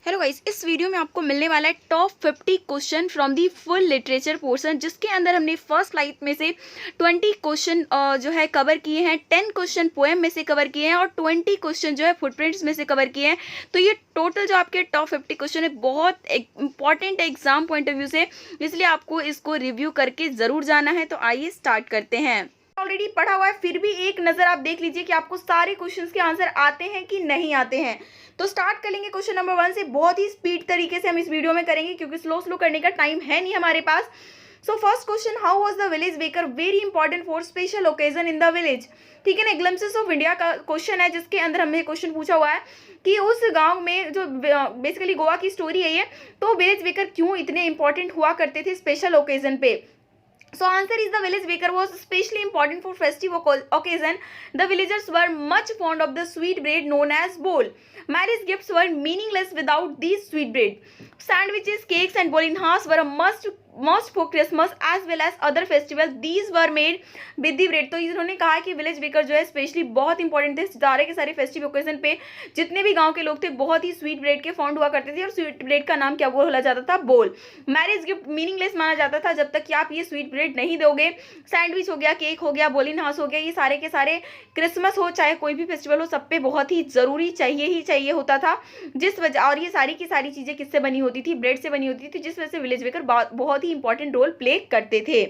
Hello guys, इस video में आपको मिलने वाला है top 50 question from the full literature portion, जिसके अंदर हमने फर्स्ट स्लाइड में से 20 क्वेश्चन जो है कवर किए हैं, 10 क्वेश्चन पोएम में से कवर किए हैं और 20 क्वेश्चन जो है फुटप्रिंट्स में से कवर किए हैं। तो ये टोटल जो आपके टॉप 50 क्वेश्चन है बहुत इंपॉर्टेंट है एग्जाम पॉइंट ऑफ व्यू से, इसलिए आपको इसको रिव्यू करके ज़रूर जाना है। तो आइए स्टार्ट करते हैं। ऑलरेडी पढ़ा हुआ है, फिर भी एक नज़र आप देख लीजिए कि आपको सारे क्वेश्चंस के आंसर आते हैं कि नहीं आते हैं। तो स्टार्ट कर लेंगे क्वेश्चन नंबर 1 से। बहुत ही स्पीड तरीके से हम इस वीडियो में करेंगे क्योंकि स्लो करने का टाइम है नहीं हमारे पास। So first question, how was the village baker very important for special occasion in the village. ठीक है ना, ग्लिम्पसेस ऑफ इंडिया का क्वेश्चन है, जिसके अंदर हमें क्वेश्चन पूछा हुआ है कि उस गांव में जो बेसिकली गोवा की स्टोरी है ये, तो विलेज बेकर क्यों इतने इंपॉर्टेंट हुआ करते थे स्पेशल ओकेजन पे। So answer is the village baker was especially important for festive occasion. The villagers were much fond of the sweet bread known as bol. Marriage gifts were meaningless without these sweet bread. Sandwiches, cakes and bolinhas were a must for Christmas as well as other festival. These were made with the bread. तो इन्होंने कहा कि village baker जो है specially बहुत important थे सारे के सारे फेस्टिव ओकेजन पे। जितने भी गांव के लोग थे बहुत ही स्वीट ब्रेड के फॉन्ड हुआ करते थे और स्वीट ब्रेड का नाम क्या बोला जाता था, बोल। मैरिज गिफ्ट मीनिंगलेस माना जाता था जब तक कि आप ये स्वीट ब्रेड नहीं दोगे। सैंडविच हो गया, केक हो गया, बोलिनहास हो गया, ये सारे के सारे क्रिसमस हो चाहे कोई भी फेस्टिवल हो, सब पे बहुत ही ज़रूरी चाहिए होता था। जिस वजह, और ये सारी की सारी चीज़ें किससे बनी होती थी, ब्रेड से बनी होती थी, जिस वजह से विलेज बेकर बहुत ही इंपॉर्टेंट रोल प्ले करते थे।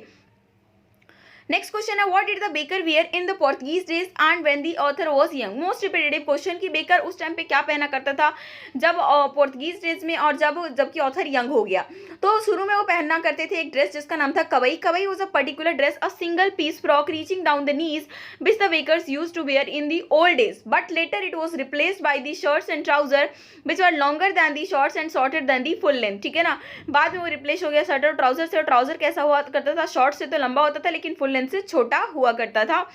नेक्स्ट क्वेश्चन है, what did the baker wear in the Portuguese days and when the author was young. Most repetitive question कि बेकर उस टाइम पे क्या पहना करता था जब पोर्तुगीज डेज में और जबकि ऑथर यंग हो गया। तो शुरू में वो पहनना करते थे एक ड्रेस जिसका नाम था kabai. Kabai was a particular dress, a single piece frock reaching down the knees which the bakers used to wear in the old days, but later it was replaced by the shirts and trousers which were longer than the shorts and shorter than the full length। ठीक है ना, बाद में वो replace हो गया shirt और trouser से। और ट्राउजर कैसा हुआ करता था, शॉर्ट से तो लंबा होता था लेकिन फुल लेंथ से छोटा हुआ करता था।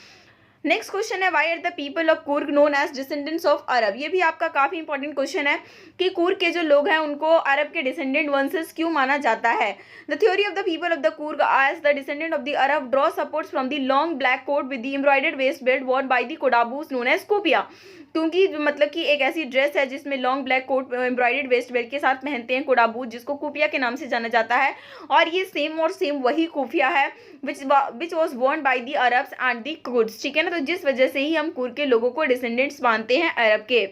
नेक्स्ट क्वेश्चन है, why are the people of Coorg known as descendants of Arab. ये भी आपका काफी इंपॉर्टेंट क्वेश्चन है कि कुर्ग के जो लोग हैं उनको अरब के डिसेंडेंट वंशज क्यों माना जाता है। The theory of the people of the Coorg as the descendant of the Arab draw supports from the long black coat with the embroidered waist belt worn by the Kodavus known as kuppia. क्योंकि मतलब कि एक ऐसी ड्रेस है जिसमें long black coat embroidered waist belt के साथ पहनते हैं कोडाबूत, जिसको कुपिया के नाम से जाना जाता है। और ये सेम वही कुफिया है which was worn by the Arabs and the Kurds. ठीक है ना, तो जिस वजह से ही हम कुर्द के लोगों को डिसेंडेंट्स मानते हैं अरब के।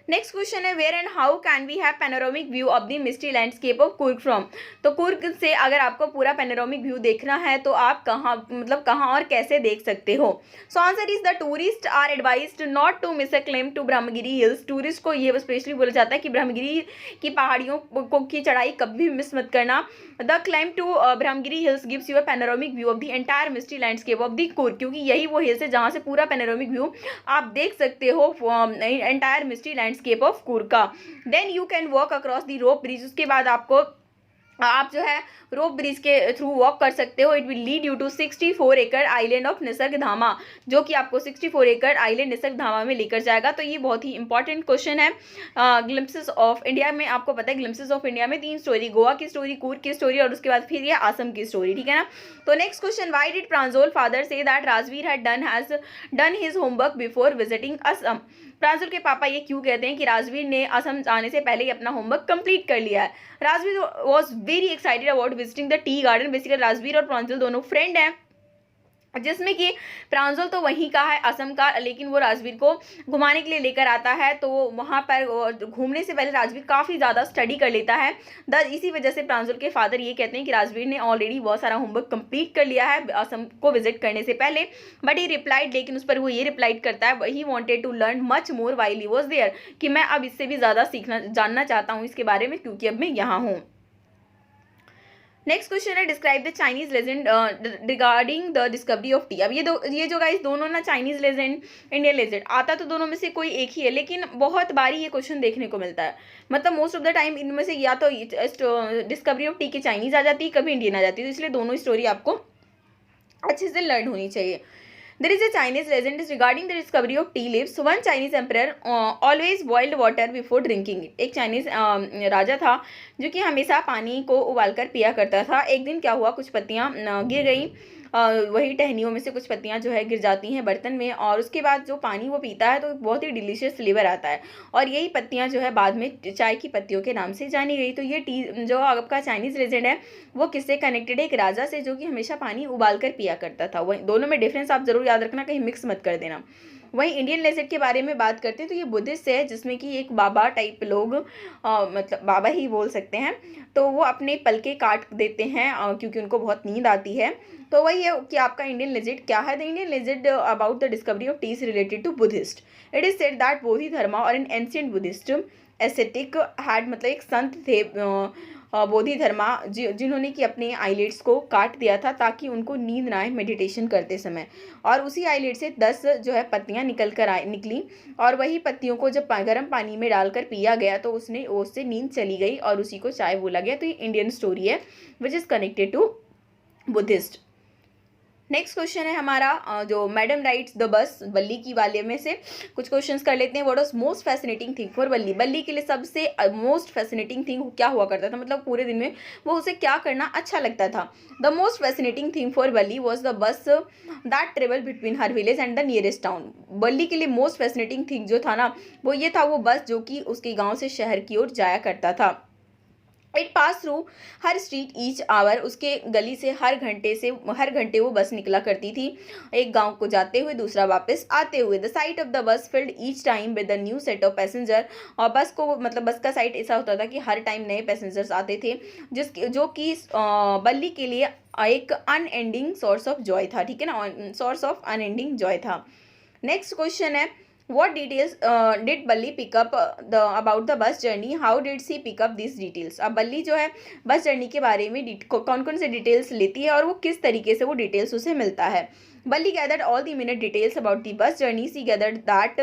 नेक्स्ट क्वेश्चन है, where and how can we have panoramic view of the misty landscape of Coorg from. तो कुर्ग से अगर आपको पूरा पैनोरामिक व्यू देखना है तो आप कहाँ और कैसे देख सकते हो। So answer is the tourist are advised not to miss a climb to Brahmagiri hills. Tourist को ये स्पेशली बोला जाता है कि ब्रह्मगिरी की पहाड़ियों की चढ़ाई कभी भी मिस मत करना। The climb to Brahmagiri hills gives you a panoramic view of the entire misty landscape of the Coorg, क्योंकि यही वो हिल्स है जहाँ से पूरा पैनोरामिक व्यू आप देख सकते हो entire misty landscape of Coorg का। Then you can walk across the rope bridge. उसके बाद आप जो है रोप ब्रिज के थ्रू वॉक कर सकते हो। It will lead you to 64 acre island of Nisarga धामा, जो कि आपको 64 एकड़ आइलैंड निसर्ग धामा में लेकर जाएगा। तो ये बहुत ही इंपॉर्टेंट क्वेश्चन है। ग्लिम्पसेस ऑफ इंडिया में आपको पता है ग्लिम्पसेस ऑफ इंडिया में 3 स्टोरी, गोवा की स्टोरी, कुर्ग की स्टोरी और उसके बाद फिर ये आसम की स्टोरी। ठीक है ना। तो next question, why did Pranjol father say that Rajvir had done his homework before visiting Assam. Pranjol के पापा ये क्यों कहते हैं कि राजवीर ने असम जाने से पहले ही अपना होमवर्क कंप्लीट कर लिया है। Rajveer was very excited about visiting the tea garden. Basically Rajveer और प्रांजल दोनों फ्रेंड हैं, जिसमें कि प्रांजल तो वहीं का है असम का, लेकिन वो राजवीर को घुमाने के लिए लेकर आता है। तो वहाँ पर घूमने से पहले राजवीर काफ़ी ज़्यादा स्टडी कर लेता है। इसी वजह से प्रांजल के फादर ये कहते हैं कि राजवीर ने ऑलरेडी बहुत सारा होमवर्क कंप्लीट कर लिया है असम को विजिट करने से पहले। बट ही रिप्लाइड, लेकिन उस पर वो ये रिप्लाइड करता है, he wanted to learn much more while he was there, कि मैं अब इससे भी ज़्यादा जानना चाहता हूँ इसके बारे में क्योंकि अब मैं यहाँ हूँ। नेक्स्ट क्वेश्चन है, describe the Chinese legend regarding the discovery of T. अब ये जो गाइस दोनों ना चाइनीज लेजेंड इंडियन लेजेंड आता तो दोनों में से कोई एक ही है, लेकिन बहुत बारी ये क्वेश्चन देखने को मिलता है। मतलब मोस्ट ऑफ द टाइम इनमें से या तो डिस्कवरी ऑफ टी की चाइनीज आ जाती है, कभी इंडियन आ जाती है, तो इसलिए दोनों स्टोरी आपको अच्छे से लर्न होनी चाहिए। There is a Chinese legend regarding the discovery of tea leaves. One Chinese emperor always boiled water before drinking it. एक चाइनीज राजा था जो कि हमेशा पानी को उबालकर पिया करता था। एक दिन क्या हुआ, कुछ पत्तियां गिर गई वही टहनियों में से कुछ पत्तियां जो है गिर जाती हैं बर्तन में, और उसके बाद जो पानी वो पीता है तो बहुत ही डिलीशियस फ्लेवर आता है, और यही पत्तियां जो है बाद में चाय की पत्तियों के नाम से जानी गई। तो ये टी जो आपका चाइनीज लेजेंड है वो किससे कनेक्टेड है? एक राजा से, जो कि हमेशा पानी उबाल कर पिया करता था। वही दोनों में डिफरेंस आप जरूर याद रखना, कहीं मिक्स मत कर देना। वहीं इंडियन लेजेंड के बारे में बात करते हैं तो ये बुद्धिस्ट है, जिसमें कि एक बाबा टाइप लोग मतलब बाबा ही बोल सकते हैं, तो वो अपने पलके काट देते हैं क्योंकि उनको बहुत नींद आती है। तो वही है कि आपका इंडियन लेजेंड क्या है? The Indian legend about the discovery of tea is related to Buddhist. It is said that Bodhidharma और in ancient Buddhist aesthetic had, मतलब एक संत थे बोधि धर्मा जिन्होंने कि अपने आईलिड्स को काट दिया था ताकि उनको नींद ना आए मेडिटेशन करते समय, और उसी आईलिड से 10 जो है पत्तियां निकली, और वही पत्तियों को जब गर्म पानी में डालकर पिया गया तो उससे नींद चली गई और उसी को चाय बोला गया। तो ये इंडियन स्टोरी है which is connected to Buddhist. Next question है हमारा जो मैडम राइड्स द बस, बल्ली की वाले में से कुछ क्वेश्चंस कर लेते हैं। What was most fascinating thing for बल्ली? बल्ली के लिए सबसे मोस्ट फैसिनेटिंग थिंग क्या हुआ करता था, मतलब पूरे दिन में वो उसे क्या करना अच्छा लगता था? The most fascinating thing for Valli was the bus that travel between her village and the nearest town. Valli के लिए मोस्ट फैसिनेटिंग थिंग जो था ना वो ये था, वो बस जो कि उसके गाँव से शहर की ओर जाया करता था। It pass through her street each hour, उसके गली से हर घंटे वो बस निकला करती थी, एक गांव को जाते हुए दूसरा वापस आते हुए। द साइट ऑफ द बस field each time with the new set of passenger, और बस को मतलब बस का साइट ऐसा होता था कि हर टाइम नए पैसेंजर्स आते थे, जो कि बल्ली के लिए एक अनएंडिंग सोर्स ऑफ जॉय था, ठीक है ना, सोर्स ऑफ अनएंडिंग जॉय था। नेक्स्ट क्वेश्चन है what details did बल्ली pick up about the bus journey? How did she pick up these details? अब बल्ली जो है बस जर्नी के बारे में कौन कौन से डिटेल्स लेती है और वो किस तरीके से वो डिटेल्स उसे मिलता है? बल्ली gathered all the minute details about the bus journey. She gathered that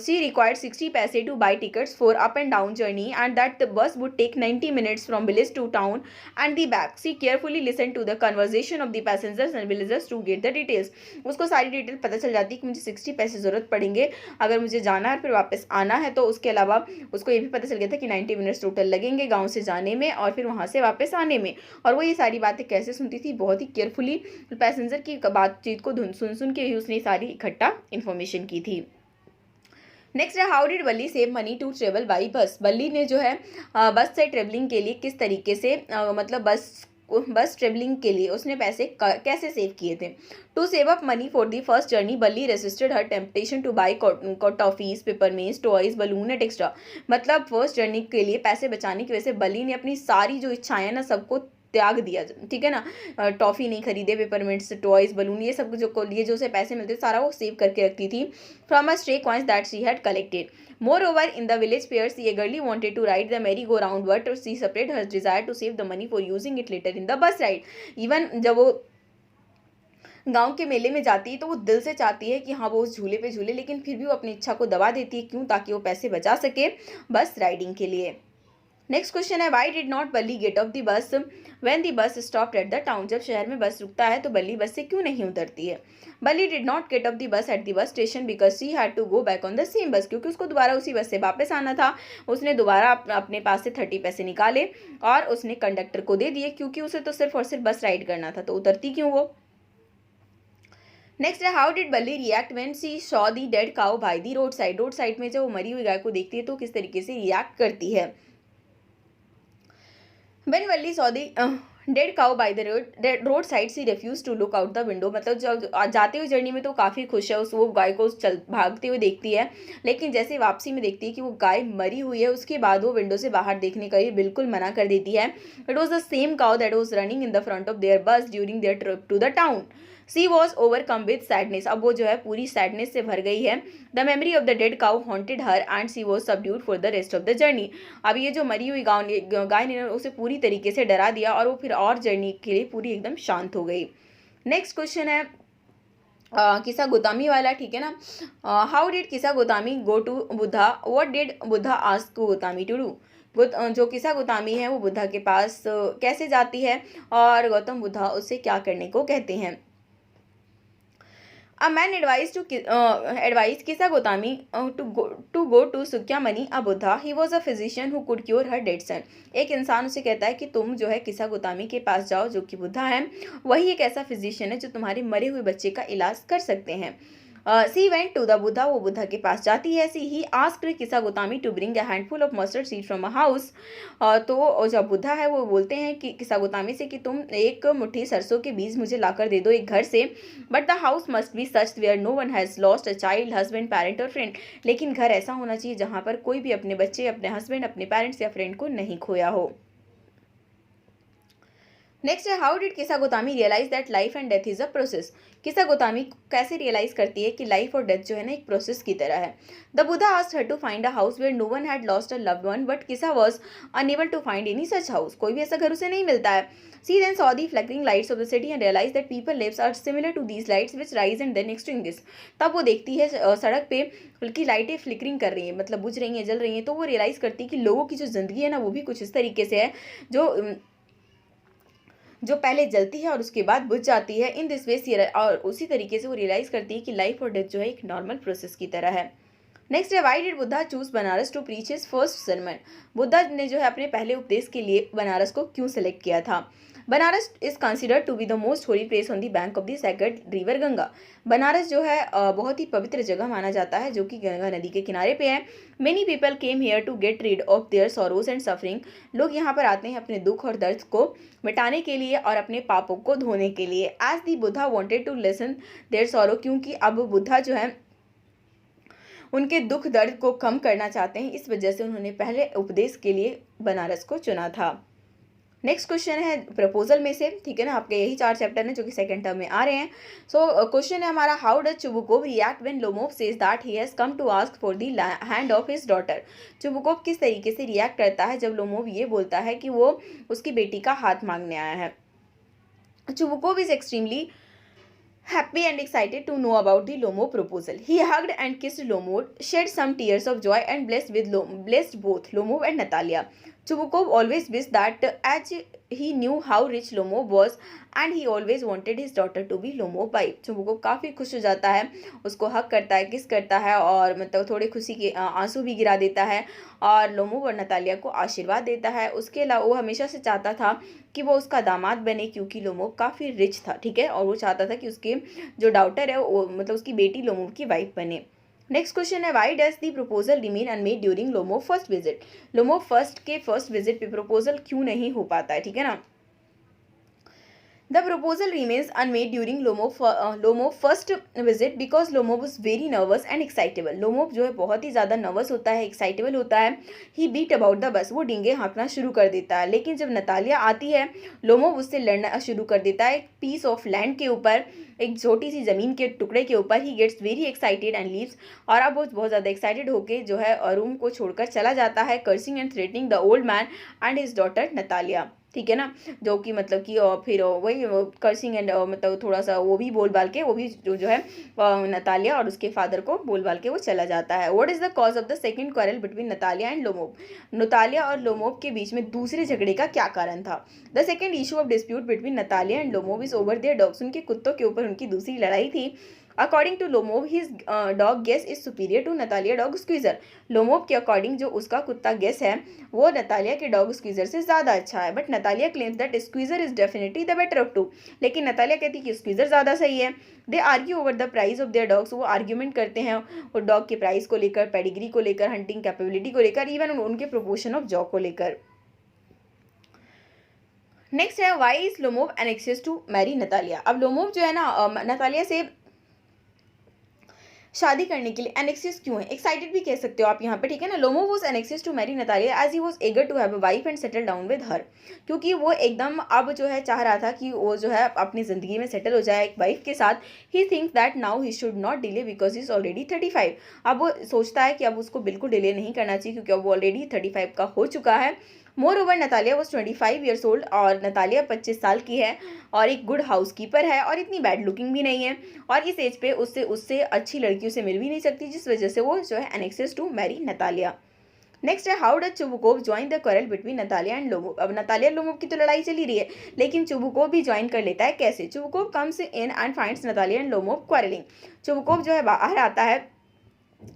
she required 60 paise to buy tickets for up and down journey, and that the bus would take 90 minutes from village to town and the back. She carefully listened to the conversation of the passengers and villagers to get the details. उसको सारी detail पता चल जाती है कि मुझे 60 पैसे ज़रूरत पड़ेंगे अगर मुझे जाना है फिर वापस आना है, तो उसके अलावा उसको ये भी पता चल गया था कि 90 मिनट्स टोटल लगेंगे गाँव से जाने में और फिर वहाँ से वापस आने में। और वो ये सारी बातें कैसे सुनती थी? बहुत ही केयरफुली पैसेंजर की बातचीत को सुन के ही उसने सारी इकट्ठा इन्फॉर्मेशन की थी। नेक्स्ट है how did Valli save money to travel by bus? Valli ने जो है बस से ट्रेवलिंग के लिए किस तरीके से मतलब बस ट्रेवलिंग के लिए उसने पैसे कैसे सेव किए थे? To save up money for the first journey Valli resisted her temptation to buy toffees, peppermints, toys, balloon et extra. मतलब फर्स्ट जर्नी के लिए पैसे बचाने की वजह से बल्ली ने अपनी सारी जो इच्छाएं ना सबको त्याग दिया, ठीक है ना। टॉफ़ी नहीं खरीदे, पेपरमिंट्स, टॉयज, बलून, ये सब जो को लिए जो उसे पैसे मिलते सारा वो सेव करके रखती थी from a stray coins that she had collected. Moreover, in the village fairs, she eagerly wanted to ride the merry-go-round, but she separated her desire to save the money for using it later in the bus ride. Even जब वो गांव के मेले में जाती है तो वो दिल से चाहती है कि हाँ वो उस झूले पे झूले, लेकिन फिर भी वो अपनी इच्छा को दबा देती है। क्यों? ताकि वो पैसे बचा सके बस राइडिंग के लिए। नेक्स्ट क्वेश्चन है why did not Valli get off the bus when the bus stopped at the town? जब शहर में बस रुकता है तो बल्ली बस से क्यों नहीं उतरती है? Valli did not get off the bus at the bus station because she had to go back on the same bus, क्योंकि उसको दोबारा उसी बस से वापस आना था। उसने दोबारा अपने पास से 30 पैसे निकाले और उसने कंडक्टर को दे दिए, क्योंकि उसे तो सिर्फ और सिर्फ बस राइड करना था, तो उतरती क्यों वो? नेक्स्ट है हाउ डिड बल्ली react when she saw the dead cow by the road side? Road side में जब वो मरी हुई गाय को देखती है तो किस तरीके से रिएक्ट करती है? When Valli saw the dead cow by the road side she refuse to look out the window. मतलब जब जाते हुए जर्नी में तो काफ़ी खुश है, उस वो गाय को चल भागते हुए देखती है, लेकिन जैसे वापसी में देखती है कि वो गाय मरी हुई है, उसके बाद वो विंडो से बाहर देखने का ये बिल्कुल मना कर देती है। It was the same cow that was running in the front of their bus during their trip to the town. She was overcome with sadness. अब वो जो है पूरी सैडनेस से भर गई है। The memory of the dead cow haunted her and she was subdued for the rest of the journey. अब ये जो मरी हुई गाय ने उसे पूरी तरीके से डरा दिया और वो फिर और जर्नी के लिए पूरी एकदम शांत हो गई। नेक्स्ट क्वेश्चन है किसा गोतामी वाला, ठीक है ना। How did Kisa Gotami go to Buddha? What did Buddha ask Gotami to do? जो किसा गोतामी है वो बुद्धा के पास कैसे जाती है और गौतम बुद्धा उससे क्या करने को कहते हैं? A man advised Kisagotami to go to Sukyamani a Buddha. He was a physician who could cure her dead son. एक इंसान उसे कहता है कि तुम जो है किसागोतामी के पास जाओ, जो कि बुद्धा है, वही एक ऐसा फिजिशियन है जो तुम्हारे मरे हुए बच्चे का इलाज कर सकते हैं. She went to the Buddha. वो बुद्धा के पास जाती है. She he asked Kisagotami to bring a handful of mustard seed from a house. तो जब बुद्धा है वो बोलते हैं कि किसागोतामी से कि तुम एक मुट्ठी सरसों के बीज मुझे लाकर दे दो एक घर से. But the house must be such where no one has lost a child, husband, parent और फ्रेंड. लेकिन घर ऐसा होना चाहिए जहाँ पर कोई भी अपने बच्चे, अपने हस्बैंड, अपने पेरेंट्स या फ्रेंड को नहीं खोया हो. नेक्स्ट है, how did Kisagotami realize that life and death is a process. Kisagotami कैसे रियलाइज करती है कि लाइफ और डेथ जो है ना एक प्रोसेस की तरह है. The Buddha asked her to find a house where no one had lost a loved one, but Kisa was unable to find any such house. कोई भी ऐसा घर उसे नहीं मिलता है. She then saw the flickering lights of the city and realized that people lives are similar to these lights which rise and then extinguish. तब वो देखती है सड़क पे बल्कि लाइटें फ्लिकरिंग कर रही हैं, मतलब बुझ रही हैं, जल रही हैं. तो वो रियलाइज़ करती है कि लोगों की जो ज़िंदगी है ना वो भी कुछ इस तरीके से है जो पहले जलती है और उसके बाद बुझ जाती है. इन दिस वे, और उसी तरीके से वो रियलाइज़ करती है कि लाइफ और डेथ जो है एक नॉर्मल प्रोसेस की तरह है. नेक्स्ट है, why did Buddha choose Banaras to preach his first sermon. Buddha ने जो है अपने पहले उपदेश के लिए बनारस को क्यों सेलेक्ट किया था. Banaras is considered to be the most holy place on the bank of the sacred river Ganga. Banaras जो है बहुत ही पवित्र जगह माना जाता है जो कि गंगा नदी के किनारे पे है. Many people came here to get rid of their sorrows and suffering. लोग यहाँ पर आते हैं अपने दुख और दर्द को मिटाने के लिए और अपने पापों को धोने के लिए. As the Buddha wanted to lessen their sorrow, क्योंकि अब बुद्धा जो है उनके दुख दर्द को कम करना चाहते हैं, इस वजह से उन्होंने पहले उपदेश के लिए बनारस को चुना था. नेक्स्ट क्वेश्चन है प्रपोजल में से, ठीक है ना. आपके यही 4 चैप्टर हैं जो कि सेकंड टर्म में आ रहे हैं. सो क्वेश्चन है हमारा, how does Chubukov react when Lomov says that he has come to ask for the hand of his daughter. Chubukov किस तरीके से रिएक्ट करता है जब लोमोव ये बोलता है कि वो उसकी बेटी का हाथ मांगने आया है. Chubukov is extremely happy and excited to know about the Lomo proposal. He hugged and kissed Lomo, shed some tears of joy and blessed both Lomo and Natalia. Chubukov always wished that as he knew how rich Lomo was and he always wanted his daughter to be Lomo wife. Chubukov काफ़ी खुश हो जाता है, उसको हक करता है, किस करता है और मतलब थोड़े खुशी के आंसू भी गिरा देता है और लोमो और नतालिया को आशीर्वाद देता है. उसके अलावा वो हमेशा से चाहता था कि वो उसका दामाद बने क्योंकि लोमो काफ़ी रिच था, ठीक है, और वो चाहता था कि उसके जो डॉटर है वो मतलब उसकी बेटी लोमो की वाइफ बने. नेक्स्ट क्वेश्चन है, why does the proposal remain unmade during Lomov first visit. Lomov first visit पे प्रपोजल क्यों नहीं हो पाता है, ठीक है ना. The proposal remains unmade during Lomo first visit because Lomo was very nervous and excitable. Lomo जो है बहुत ही ज़्यादा नर्वस होता है, एक्साइटेबल होता है. He beat about the bus. वो डींगे हाँकना शुरू कर देता है. लेकिन जब नतालिया आती है, लोमो उससे लड़ना शुरू कर देता है एक पीस ऑफ लैंड के ऊपर, एक छोटी सी ज़मीन के टुकड़े के ऊपर. He gets very excited and leaves. और अब वो बहुत ज़्यादा एक्साइटेड होकर जो है रूम को छोड़कर चला जाता है, cursing and threatening the old man and his daughter Natalia, ठीक है ना. जो कि मतलब कि फिर वही कर्सिंग एंड मतलब थोड़ा सा वो भी बोल बाल के वो भी जो है नतालिया और उसके फादर को बोल बाल के वो चला जाता है. What is the cause of the second quarrel between Natalia and Lomov. Natalia और लोमोव के बीच में दूसरे झगड़े का क्या कारण था. The second issue of dispute between Natalia and Lomov is over their dogs. उनके कुत्तों के ऊपर उनकी दूसरी लड़ाई थी. According to Lomov his dog Guess is superior to Natalia dog Squeezer. Lomov के अकॉर्डिंग जो उसका कुत्ता गेस है वो नतालिया के डॉग स्क्वीजर से ज़्यादा अच्छा है. But Natalia claims that Squeezer is definitely the better of two. लेकिन नतालिया कहती है कि स्क्वीजर ज़्यादा सही है. They argue over the price of their dogs. वो आर्ग्यूमेंट करते हैं और डॉग के प्राइस को लेकर, पेडिग्री को लेकर, हंटिंग कैपेबिलिटी को लेकर, इवन उनके प्रोपोर्शन ऑफ जॉ को लेकर. नेक्स्ट है, why is Lomov anxious to marry Natalia. अब लोमोव जो है ना नतालिया से शादी करने के लिए एनेक्सियस क्यों है, एक्साइटेड भी कह सकते हो आप यहाँ पे, ठीक है ना. Lomov was anxious to marry Natalia as he was eager to have a wife and settle down with her. क्योंकि वो एकदम अब जो है चाह रहा था कि वो जो है अपनी ज़िंदगी में सेटल हो जाए एक वाइफ के साथ. He thinks that now he should not delay because he is already 35. अब वो सोचता है कि अब उसको बिल्कुल डिले नहीं करना चाहिए क्योंकि अब वो ऑलरेडी 35 का हो चुका है. More over Natalia was 25 years old और नतालिया 25 साल की है और एक गुड हाउस कीपर है और इतनी बैड लुकिंग भी नहीं है और इस एज पे उससे अच्छी लड़कियों से मिल भी नहीं सकती, जिस वजह से वो जो है anxious to marry Natalia. Next है how does Chubukov join the quarrel between Natalia and Lomov. अब नतालिया लोमोव की तो लड़ाई चली रही है, लेकिन चुबुकोव भी ज्वाइन कर लेता है। कैसे? Chubukov comes in and finds Natalia and Lomov quarrelling. Chubukov जो है बाहर आता है,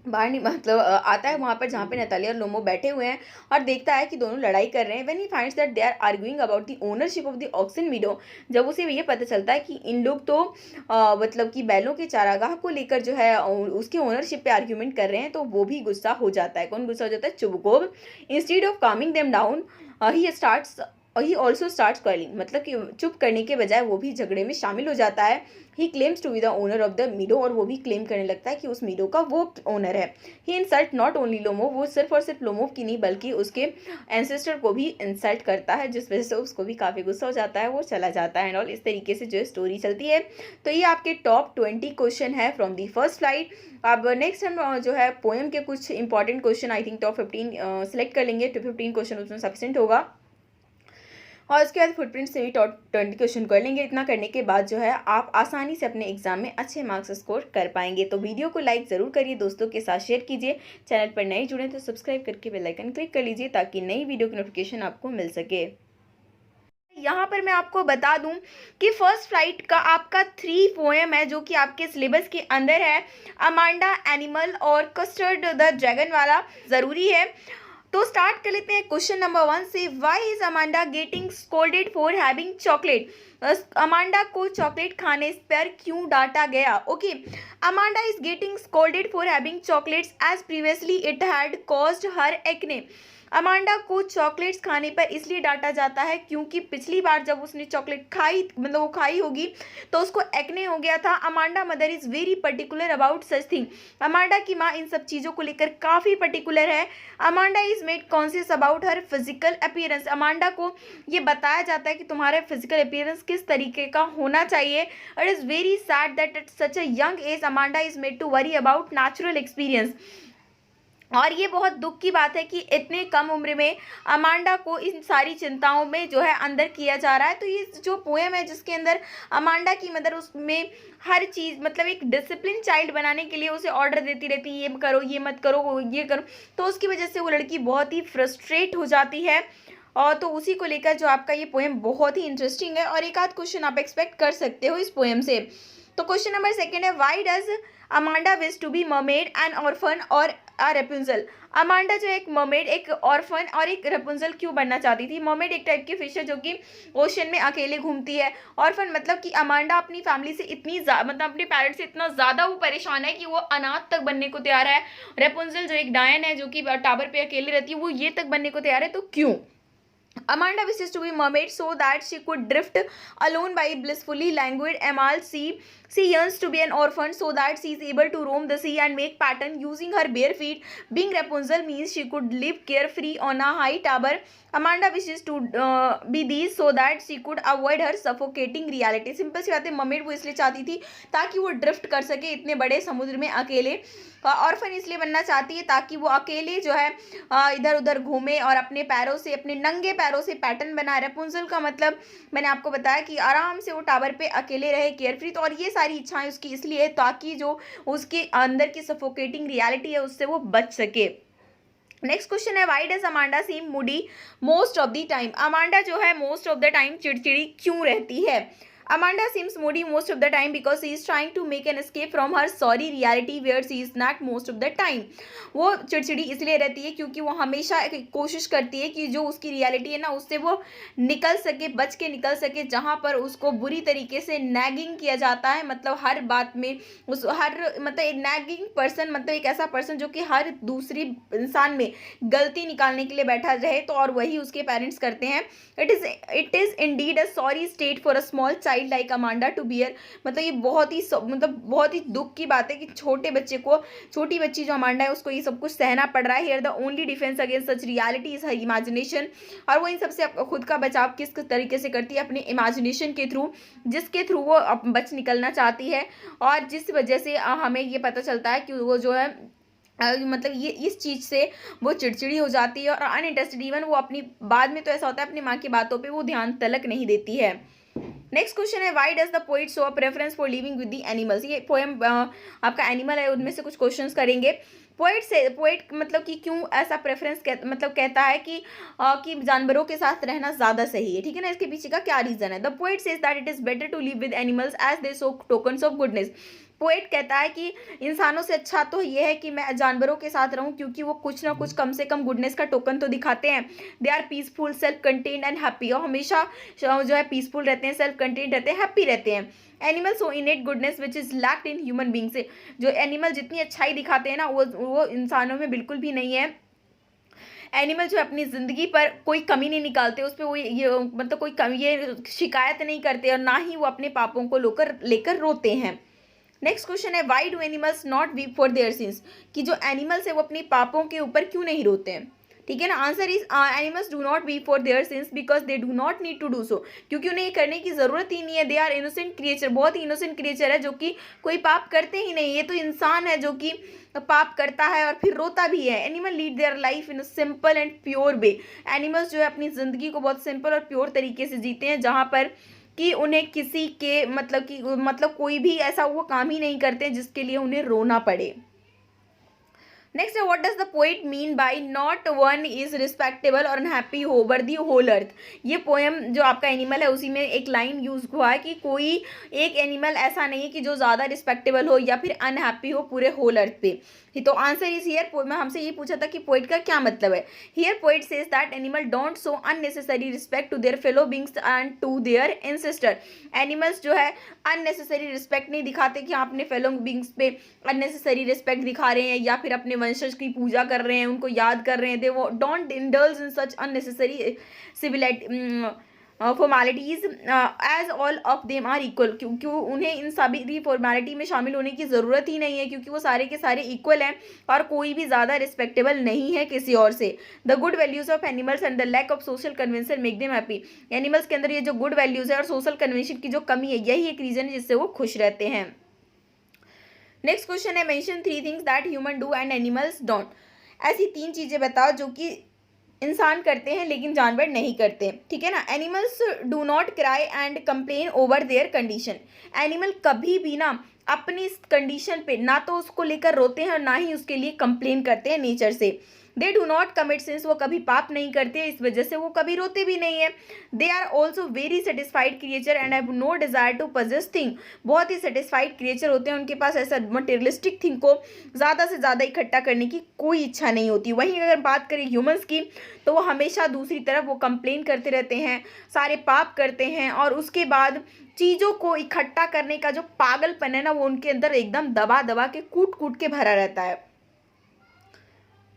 बाहर नहीं मतलब आता है वहाँ पर जहाँ पे नतालिया और लोमो बैठे हुए हैं और देखता है कि दोनों लड़ाई कर रहे हैं। When he finds that they are arguing about the ownership of the oxen meadow, जब उसे ये पता चलता है कि इन लोग तो मतलब कि बैलों के चारागाह को लेकर जो है उसके ओनरशिप पे आर्ग्यूमेंट कर रहे हैं, तो वो भी गुस्सा हो जाता है। कौन गुस्सा हो जाता है? Chubukov. Instead of Kameng them down he also starts quarrelling, मतलब कि चुप करने के बजाय वो भी झगड़े में शामिल हो जाता है। He claims to be the owner of the meadow, और वो भी क्लेम करने लगता है कि उस मीडो का वो ओनर है। ही इंसल्ट नॉट ओनली लोमोव, वो सिर्फ और सिर्फ लोमोव की नहीं बल्कि उसके एंसेस्टर को भी इंसल्ट करता है, जिस वजह से उसको भी काफ़ी गुस्सा हो जाता है, वो चला जाता है एंड ऑल। इस तरीके से जो स्टोरी चलती है। तो ये आपके टॉप 20 क्वेश्चन है फ्रॉम दी फर्स्ट स्लाइड। अब नेक्स्ट हम जो है पोएम के कुछ important question I think top 15 select कर लेंगे। 15 क्वेश्चन उसमें सफिशिएंट होगा, और उसके बाद फुटप्रिंट से भी टॉप 20 क्वेश्चन कर लेंगे। इतना करने के बाद जो है आप आसानी से अपने एग्जाम में अच्छे मार्क्स स्कोर कर पाएंगे। तो वीडियो को लाइक ज़रूर करिए, दोस्तों के साथ शेयर कीजिए। चैनल पर नए जुड़े तो सब्सक्राइब करके बेल आइकन क्लिक कर लीजिए ताकि नई वीडियो की नोटिफिकेशन आपको मिल सके। यहाँ पर मैं आपको बता दूं कि फर्स्ट फ्लाइट का आपका 3 पोएम है जो कि आपके सिलेबस के अंदर है। अमांडा, एनिमल और कस्टर्ड द ड्रैगन वाला ज़रूरी है। तो स्टार्ट कर लेते हैं क्वेश्चन नंबर 1 से। Why is Amanda getting scolded for having chocolate? Amanda को चॉकलेट खाने पर क्यों डांटा गया? Okay, Amanda is getting scolded for having chocolates as previously it had caused her acne. Amanda को चॉकलेट्स खाने पर इसलिए डांटा जाता है क्योंकि पिछली बार जब उसने चॉकलेट खाई, मतलब वो खाई होगी, तो उसको एक्ने हो गया था। Amanda mother is very particular about such thing. Amanda की माँ इन सब चीज़ों को लेकर काफ़ी पर्टिकुलर है। Amanda is made conscious about her physical appearance. Amanda को ये बताया जाता है कि तुम्हारा फिजिकल अपीयरेंस किस तरीके का होना चाहिए। It is very sad that at such a young age Amanda is made to worry about natural experience. और ये बहुत दुख की बात है कि इतने कम उम्र में अमांडा को इन सारी चिंताओं में जो है अंदर किया जा रहा है। तो ये जो पोएम है जिसके अंदर अमांडा की मदर उसमें हर चीज़ मतलब एक डिसिप्लिन चाइल्ड बनाने के लिए उसे ऑर्डर देती रहती है, ये करो, ये मत करो, ये करो, तो उसकी वजह से वो लड़की बहुत ही फ्रस्ट्रेट हो जाती है। और तो उसी को लेकर जो आपका ये पोएम बहुत ही इंटरेस्टिंग है और एक आध क्वेश्चन आप एक्सपेक्ट कर सकते हो इस पोएम से। तो क्वेश्चन नंबर 2 है, why does Amanda wish to be mermaid and orphan और अ रेपुंजल? अमांडा जो एक मरमेड, एक ऑर्फन और एक रेपुंजल क्यों बनना चाहती थी? मरमेड एक टाइप की फिश है जो कि ओशन में अकेले घूमती है। ऑर्फन मतलब कि अमांडा अपनी फैमिली से इतनी मतलब अपने पेरेंट्स से इतना ज़्यादा वो परेशान है कि वो अनाथ तक बनने को तैयार है। रेपुंजल जो एक डायन है जो कि टावर पे अकेले रहती है, वो ये तक बनने को तैयार है। तो क्यों? Amanda wishes to be mermaid so that she could drift alone by blissfully languid emerald sea. She yearns to be an orphan so that she is able to roam the sea and make pattern using her bare feet. Being Rapunzel means she could live carefree on a high tower. Amanda wishes to be these so that she could avoid her suffocating reality. Simple सी बात है, ममेड वो इसलिए चाहती थी ताकि वो drift कर सके इतने बड़े समुद्र में अकेले। ऑर्फन इसलिए बनना चाहती है ताकि वो अकेले जो है इधर उधर घूमे और अपने पैरों से, अपने नंगे पैरों से पैटर्न बनाए। रेपुंजल का मतलब मैंने आपको बताया कि आराम से वो टावर पे अकेले रहे, केयरफ्री। तो और ये सारी इच्छाएं उसकी इसलिए ताकि जो उसके अंदर की सफोकेटिंग रियलिटी है उससे वो बच सके। नेक्स्ट क्वेश्चन है, why does Amanda seem moody most of the time? Amanda जो है मोस्ट ऑफ द टाइम चिड़चिड़ी क्यों रहती है? Amanda seems moody most of the time because she is trying to make an escape from her sorry reality where she is not most of the time. वो चिड़चिड़ी इसलिए रहती है क्योंकि वो हमेशा कोशिश करती है कि जो उसकी रियलिटी है ना उससे वो निकल सके, बच के निकल सके, जहाँ पर उसको बुरी तरीके से नैगिंग किया जाता है। मतलब हर बात में उस हर मतलब एक नैगिंग पर्सन मतलब एक ऐसा पर्सन जो कि हर दूसरी इंसान में गलती निकालने के लिए बैठा रहे, तो और वही उसके पेरेंट्स करते हैं। It is indeed a sorry state for a small child like Amanda to bear. मतलब ये बहुत ही दुख की बात है कि छोटे बच्चे को, छोटी बच्ची जो अमांडा है उसको ये सब कुछ सहना पड़ रहा है। Here the only defence against such reality is her imagination. और वो इन सबसे खुद का बचाव किस तरीके से करती है? अपने इमेजिनेशन के थ्रू, जिसके थ्रू वो बच निकलना चाहती है और जिस वजह से हमें ये पता चलता है कि वो जो है मतलब ये इस चीज़ से वो चिड़चिड़ी हो जाती है और अनइंटरेस्टेड। इवन वो अपनी बाद में तो ऐसा होता है अपनी माँ की बातों पे वो ध्यान तलक नहीं देती है। नेक्स्ट क्वेश्चन है, why does the poet show a preference for living with the animals? ये पोएम आपका एनिमल है, उनमें से कुछ क्वेश्चंस करेंगे। पोएट मतलब कि क्यों ऐसा प्रेफरेंस मतलब कहता है कि जानवरों के साथ रहना ज़्यादा सही है, ठीक है ना, इसके पीछे का क्या रीज़न है। The poet says that it is better to live with animals as they show tokens of goodness. Poet कहता है कि इंसानों से अच्छा तो ये है कि मैं जानवरों के साथ रहूं, क्योंकि वो कुछ ना कुछ कम से कम गुडनेस का टोकन तो दिखाते हैं। They are peaceful, self contained and happy, और हमेशा जो है पीसफुल रहते हैं, सेल्फ कंटेन्ड रहते हैं, हैप्पी रहते हैं। Animal so इनेट goodness which is lacked in human being से, जो एनिमल जितनी अच्छाई दिखाते हैं ना वो इंसानों में बिल्कुल भी नहीं है। एनिमल जो अपनी ज़िंदगी पर कोई कमी नहीं निकालते, उस पर वो ये मतलब कोई कमी ये शिकायत नहीं करते, और ना ही वो अपने पापों को लेकर रोते हैं। नेक्स्ट क्वेश्चन है, why do animals not weep for their since, कि जो एनिमल्स है वो अपने पापों के ऊपर क्यों नहीं रोते हैं, ठीक है ना। Answer is animals do not weep for their sins because they do not need to do so, क्योंकि उन्हें ये करने की ज़रूरत ही नहीं है। दे आर इनोसेंट क्रिएचर, बहुत ही इनोसेंट क्रिएचर है जो कि कोई पाप करते ही नहीं। ये तो इंसान है जो कि पाप करता है और फिर रोता भी है। Animal lead their life in a simple and pure way, animals जो है अपनी ज़िंदगी को बहुत सिंपल और प्योर तरीके से जीते हैं, जहाँ पर कि उन्हें किसी के मतलब कोई भी ऐसा वो काम ही नहीं करते जिसके लिए उन्हें रोना पड़े। नेक्स्ट है, what does the poet mean by not one is respectable or unhappy over the whole earth. ये पोएम जो आपका एनिमल है उसी में एक लाइन यूज हुआ है कि कोई एक एनिमल ऐसा नहीं है कि जो ज़्यादा रिस्पेक्टेबल हो या फिर अनहैप्पी हो पूरे होल अर्थ पे। तो आंसर इज हियर, मैं हमसे ये पूछा था कि पोएट का क्या मतलब है। Here poet says that animal don't show unnecessary respect to their fellow beings and to their ancestor. Animals जो है अननेसेसरी रिस्पेक्ट नहीं दिखाते कि आप अपने फेलो बींग्स पे अननेसेसरी रिस्पेक्ट दिखा रहे हैं या फिर अपने वंशज की पूजा कर रहे हैं, उनको याद कर रहे हैं। दे वो don't indulge in such unnecessary civility formalities as all of them are equal, क्योंकि उन्हें इन सभी फॉर्मेलिटी में शामिल होने की ज़रूरत ही नहीं है, क्योंकि वो सारे के सारे इक्वल हैं और कोई भी ज़्यादा रिस्पेक्टेबल नहीं है किसी और से। The good values of animals and the lack of social convention make them happy. Animals के अंदर ये जो गुड वैल्यूज़ है और सोशल कन्वेंशन की जो कमी है, यही एक रीज़न है जिससे वो खुश रहते हैं। नेक्स्ट क्वेश्चन है, mention 3 things that human do and animals don't. ऐसी 3 चीज़ें बताओ जो कि इंसान करते हैं लेकिन जानवर नहीं करते, ठीक है ना। Animals do not cry and complain over there condition. Animal कभी भी ना अपनी कंडीशन पे ना तो उसको लेकर रोते हैं और ना ही उसके लिए कंप्लेन करते हैं नेचर से। दे डू नॉट कमिट सिंस, वो कभी पाप नहीं करते, इस वजह से वो कभी रोते भी नहीं है। They are also very satisfied creature and have no desire to possess thing. बहुत ही सेटिस्फाइड क्रिएचर होते हैं, उनके पास ऐसा मटेरियलिस्टिक थिंग को ज़्यादा से ज़्यादा इकट्ठा करने की कोई इच्छा नहीं होती। वहीं अगर बात करें ह्यूमंस की, तो वो हमेशा दूसरी तरफ वो कंप्लेन करते रहते हैं, सारे पाप करते हैं, और उसके बाद चीज़ों को इकट्ठा करने का जो पागलपन है ना, वो उनके अंदर एकदम दबा दबा के कूट कूट के भरा रहता है।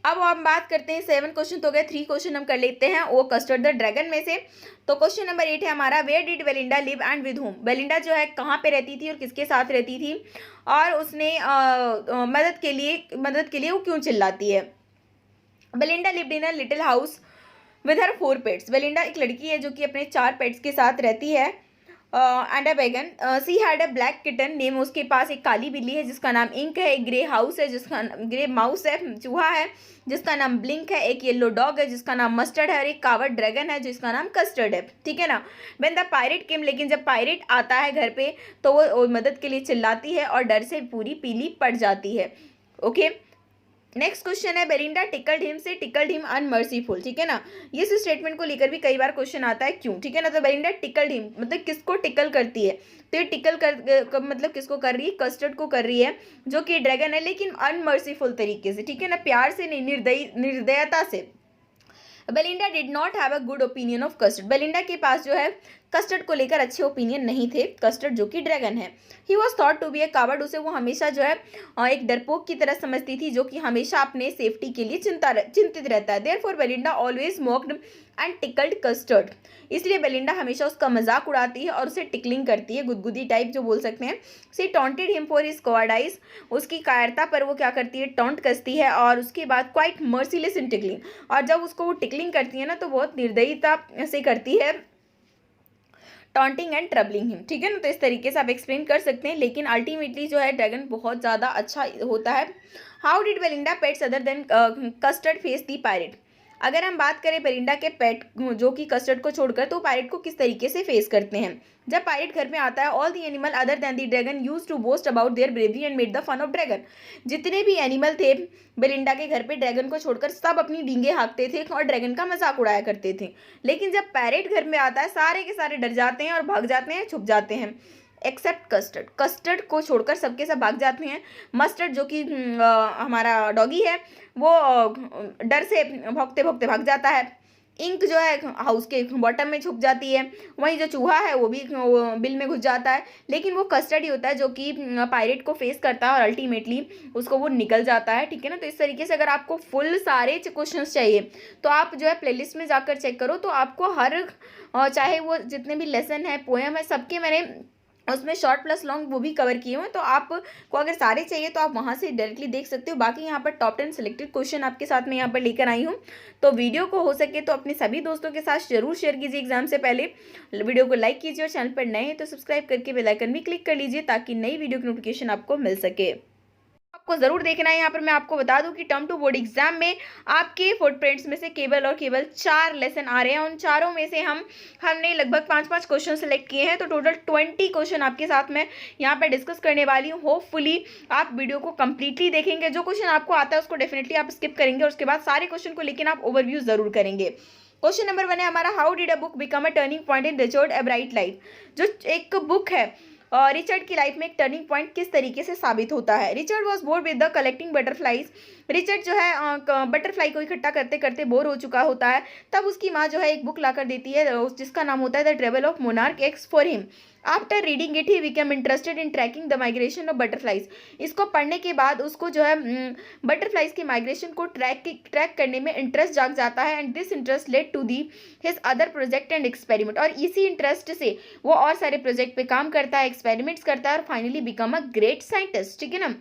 अब हम बात करते हैं, 7 क्वेश्चन तो गए, 3 क्वेश्चन हम कर लेते हैं वो कस्टर्ड द ड्रैगन में से। तो क्वेश्चन नंबर 8 है हमारा, where did Belinda live and with whom. Belinda जो है कहाँ पे रहती थी और किसके साथ रहती थी, और उसने मदद के लिए वो क्यों चिल्लाती है। Belinda lived in a little house with her 4 pets. Belinda एक लड़की है जो कि अपने 4 पेट्स के साथ रहती है। एंड अ बैगन, she had a black kitten name, उसके पास एक काली बिल्ली है जिसका नाम इंक है, एक ग्रे हाउस है जिसका ग्रे माउस है, चूहा है जिसका नाम ब्लिंक है, एक येलो डॉग है जिसका नाम मस्टर्ड है, और एक कावड़ ड्रैगन है जिसका नाम कस्टर्ड है, ठीक है ना। व्हेन द पायरेट केम, लेकिन जब पायरेट आता है घर पे तो वो मदद के लिए चिल्लाती है और डर से पूरी पीली पड़ जाती है। ओके, नेक्स्ट क्वेश्चन है, बेलिंडा टिकल्ड हिम से टिकल्ड हिम अनमर्सीफुल, ठीक है ना। ये स्टेटमेंट को लेकर भी कई बार क्वेश्चन आता है, क्यों, ठीक है ना। तो बेलिंडा टिकल्ड हिम मतलब किसको टिकल करती है, तो ये टिकल मतलब किसको कर रही है, कस्टर्ड को कर रही है जो कि ड्रैगन है, लेकिन अनमर्सीफुल तरीके से, ठीक है ना, प्यार से नहीं, निर्दयता से। Belinda did not have a good opinion of custard. Belinda के पास जो है कस्टर्ड को लेकर अच्छे ओपिनियन नहीं थे, कस्टर्ड जो कि ड्रैगन है। He was thought to be a coward, उसे वो हमेशा जो है एक डरपोक की तरह समझती थी जो कि हमेशा अपने सेफ्टी के लिए चिंतित रहता है। Therefore Belinda always mocked and tickled custard, इसलिए बेलिंडा हमेशा उसका मजाक उड़ाती है और उसे टिकलिंग करती है, गुदगुदी टाइप जो बोल सकते हैं। सी टॉन्टेड हिम फॉर हिज कॉवर्डाइज, उसकी कायरता पर वो क्या करती है, टॉन्ट कसती है, और उसके बाद क्वाइट मर्सीलेस इन टिकलिंग, और जब उसको वो टिकलिंग करती है ना तो बहुत निर्दयता से करती है, टॉन्टिंग एंड ट्रबलिंग हिम, ठीक है ना। तो इस तरीके से आप एक्सप्लेन कर सकते हैं, लेकिन अल्टीमेटली जो है ड्रैगन बहुत ज़्यादा अच्छा होता है। How did Belinda pets other than custard face the pirate. अगर हम बात करें बेलिंडा के पेट जो कि कस्टर्ड को छोड़कर, तो पायरेट को किस तरीके से फेस करते हैं। जब पायरेट घर में आता है, all the animal other than the dragon used to boast about their bravery and made the fun of dragon. जितने भी एनिमल थे बेलिंडा के घर पे ड्रैगन को छोड़कर, सब अपनी डींगे हाँकते थे और ड्रैगन का मजाक उड़ाया करते थे। लेकिन जब पैरेट घर में आता है, सारे के सारे डर जाते हैं और भाग जाते हैं, छुप जाते हैं, एक्सेप्ट कस्टर्ड। कस्टर्ड को छोड़कर सबके सब भाग जाते हैं। मस्टर्ड जो कि हमारा डॉगी है, वो डर से भौंकते भौंकते भाग जाता है। इंक जो है हाउस के बॉटम में छुप जाती है। वहीं जो चूहा है वो भी बिल में घुस जाता है। लेकिन वो कस्टर्ड ही होता है जो कि पायरेट को फेस करता है और अल्टीमेटली उसको वो निकल जाता है, ठीक है ना। तो इस तरीके से अगर आपको फुल सारे क्वेश्चंस चाहिए तो आप जो है प्लेलिस्ट में जाकर चेक करो, तो आपको हर चाहे वो जितने भी लेसन है, पोएम है, सबके मैंने उसमें शॉर्ट प्लस लॉन्ग वो भी कवर किए हुए हैं। तो आपको अगर सारे चाहिए तो आप वहाँ से डायरेक्टली देख सकते हो। बाकी यहाँ पर टॉप 10 सिलेक्टेड क्वेश्चन आपके साथ में यहाँ पर लेकर आई हूँ। तो वीडियो को हो सके तो अपने सभी दोस्तों के साथ जरूर शेयर कीजिए एग्जाम से पहले। वीडियो को लाइक कीजिए और चैनल पर नए हैं तो सब्सक्राइब करके बेल आइकन भी क्लिक कर लीजिए ताकि नई वीडियो की नोटिफिकेशन आपको मिल सके। आपको जरूर देखना है। यहाँ पर मैं आपको बता दूं कि टर्म टू बोर्ड एग्जाम में आपके फुटप्रिंट्स में से केवल और केवल 4 लेसन आ रहे हैं। उन चारों में से हमने लगभग 5-5 क्वेश्चन सेलेक्ट किए हैं। तो टोटल 20 क्वेश्चन आपके साथ में यहाँ पर डिस्कस करने वाली हूँ। होपफुली आप वीडियो को कंप्लीटली देखेंगे। जो क्वेश्चन आपको आता है उसको डेफिनेटली आप स्किप करेंगे और उसके बाद सारे क्वेश्चन को लेकिन आप ओवरव्यू जरूर करेंगे। क्वेश्चन नंबर 1 है हमारा, how did a book become a turning point in Richard एब्राइट life. जो एक बुक है रिचर्ड की लाइफ में एक टर्निंग पॉइंट किस तरीके से साबित होता है। Richard was bored with the collecting butterflies. Richard जो है बटरफ्लाई को इकट्ठा करते करते बोर हो चुका होता है। तब उसकी माँ जो है एक बुक लाकर देती है जिसका नाम होता है the travel of monarch x for him. After reading it he become interested in tracking the migration of butterflies. इसको पढ़ने के बाद उसको जो है बटरफ्लाइज के माइग्रेशन को ट्रैक करने में इंटरेस्ट जाग जाता है। And this interest led to the his other project and experiment. और इसी इंटरेस्ट से वो और सारे प्रोजेक्ट पे काम करता है, एक्सपेरिमेंट्स करता है और finally become a great scientist, ठीक है ना।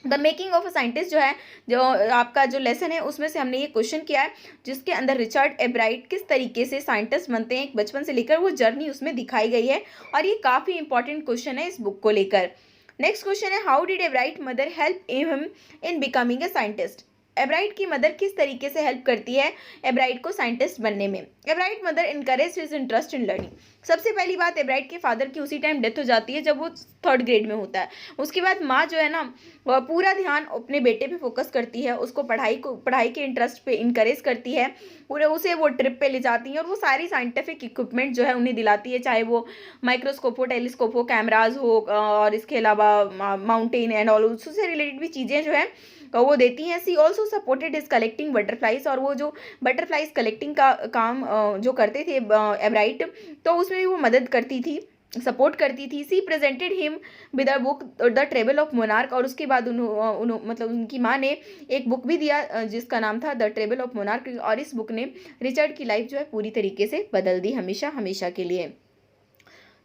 The making of a scientist जो है, जो आपका जो लेसन है उसमें से हमने ये क्वेश्चन किया है जिसके अंदर रिचर्ड एब्राइट किस तरीके से साइंटिस्ट बनते हैं, एक बचपन से लेकर वो जर्नी उसमें दिखाई गई है। और ये काफ़ी इंपॉर्टेंट क्वेश्चन है इस बुक को लेकर। नेक्स्ट क्वेश्चन है, how did एब्राइट mother help him in becoming a scientist. एब्राइट की मदर किस तरीके से हेल्प करती है एब्राइट को साइंटिस्ट बनने में। एब्राइट mother encourage his interest in learning. सबसे पहली बात, एब्राइट के फादर की उसी टाइम डेथ हो जाती है जब वो 3rd ग्रेड में होता है। उसके बाद माँ जो है ना वह पूरा ध्यान अपने बेटे पे फोकस करती है, उसको पढ़ाई के इंटरेस्ट पे इनकरेज करती है, पूरे उसे वो ट्रिप पे ले जाती है और वो सारी साइंटिफिक इक्विपमेंट जो है उन्हें दिलाती है, चाहे वो माइक्रोस्कोप हो, टेलीस्कोप हो, कैमराज हो और इसके अलावा माउंटेन एंड ऑल उससे रिलेटेड भी चीज़ें जो है वो देती हैं। She also supported his collecting butterflies. और वो जो बटरफ्लाइज कलेक्टिंग का काम जो करते थे एब्राइट, तो उसमें भी वो मदद करती थी, सपोर्ट करती थी। She presented him with a book the travel of monarch. और उसके बाद मतलब उनकी माँ ने एक बुक भी दिया जिसका नाम था द ट्रेवल ऑफ मोनार्क। और इस बुक ने रिचर्ड की लाइफ जो है पूरी तरीके से बदल दी, हमेशा हमेशा के लिए।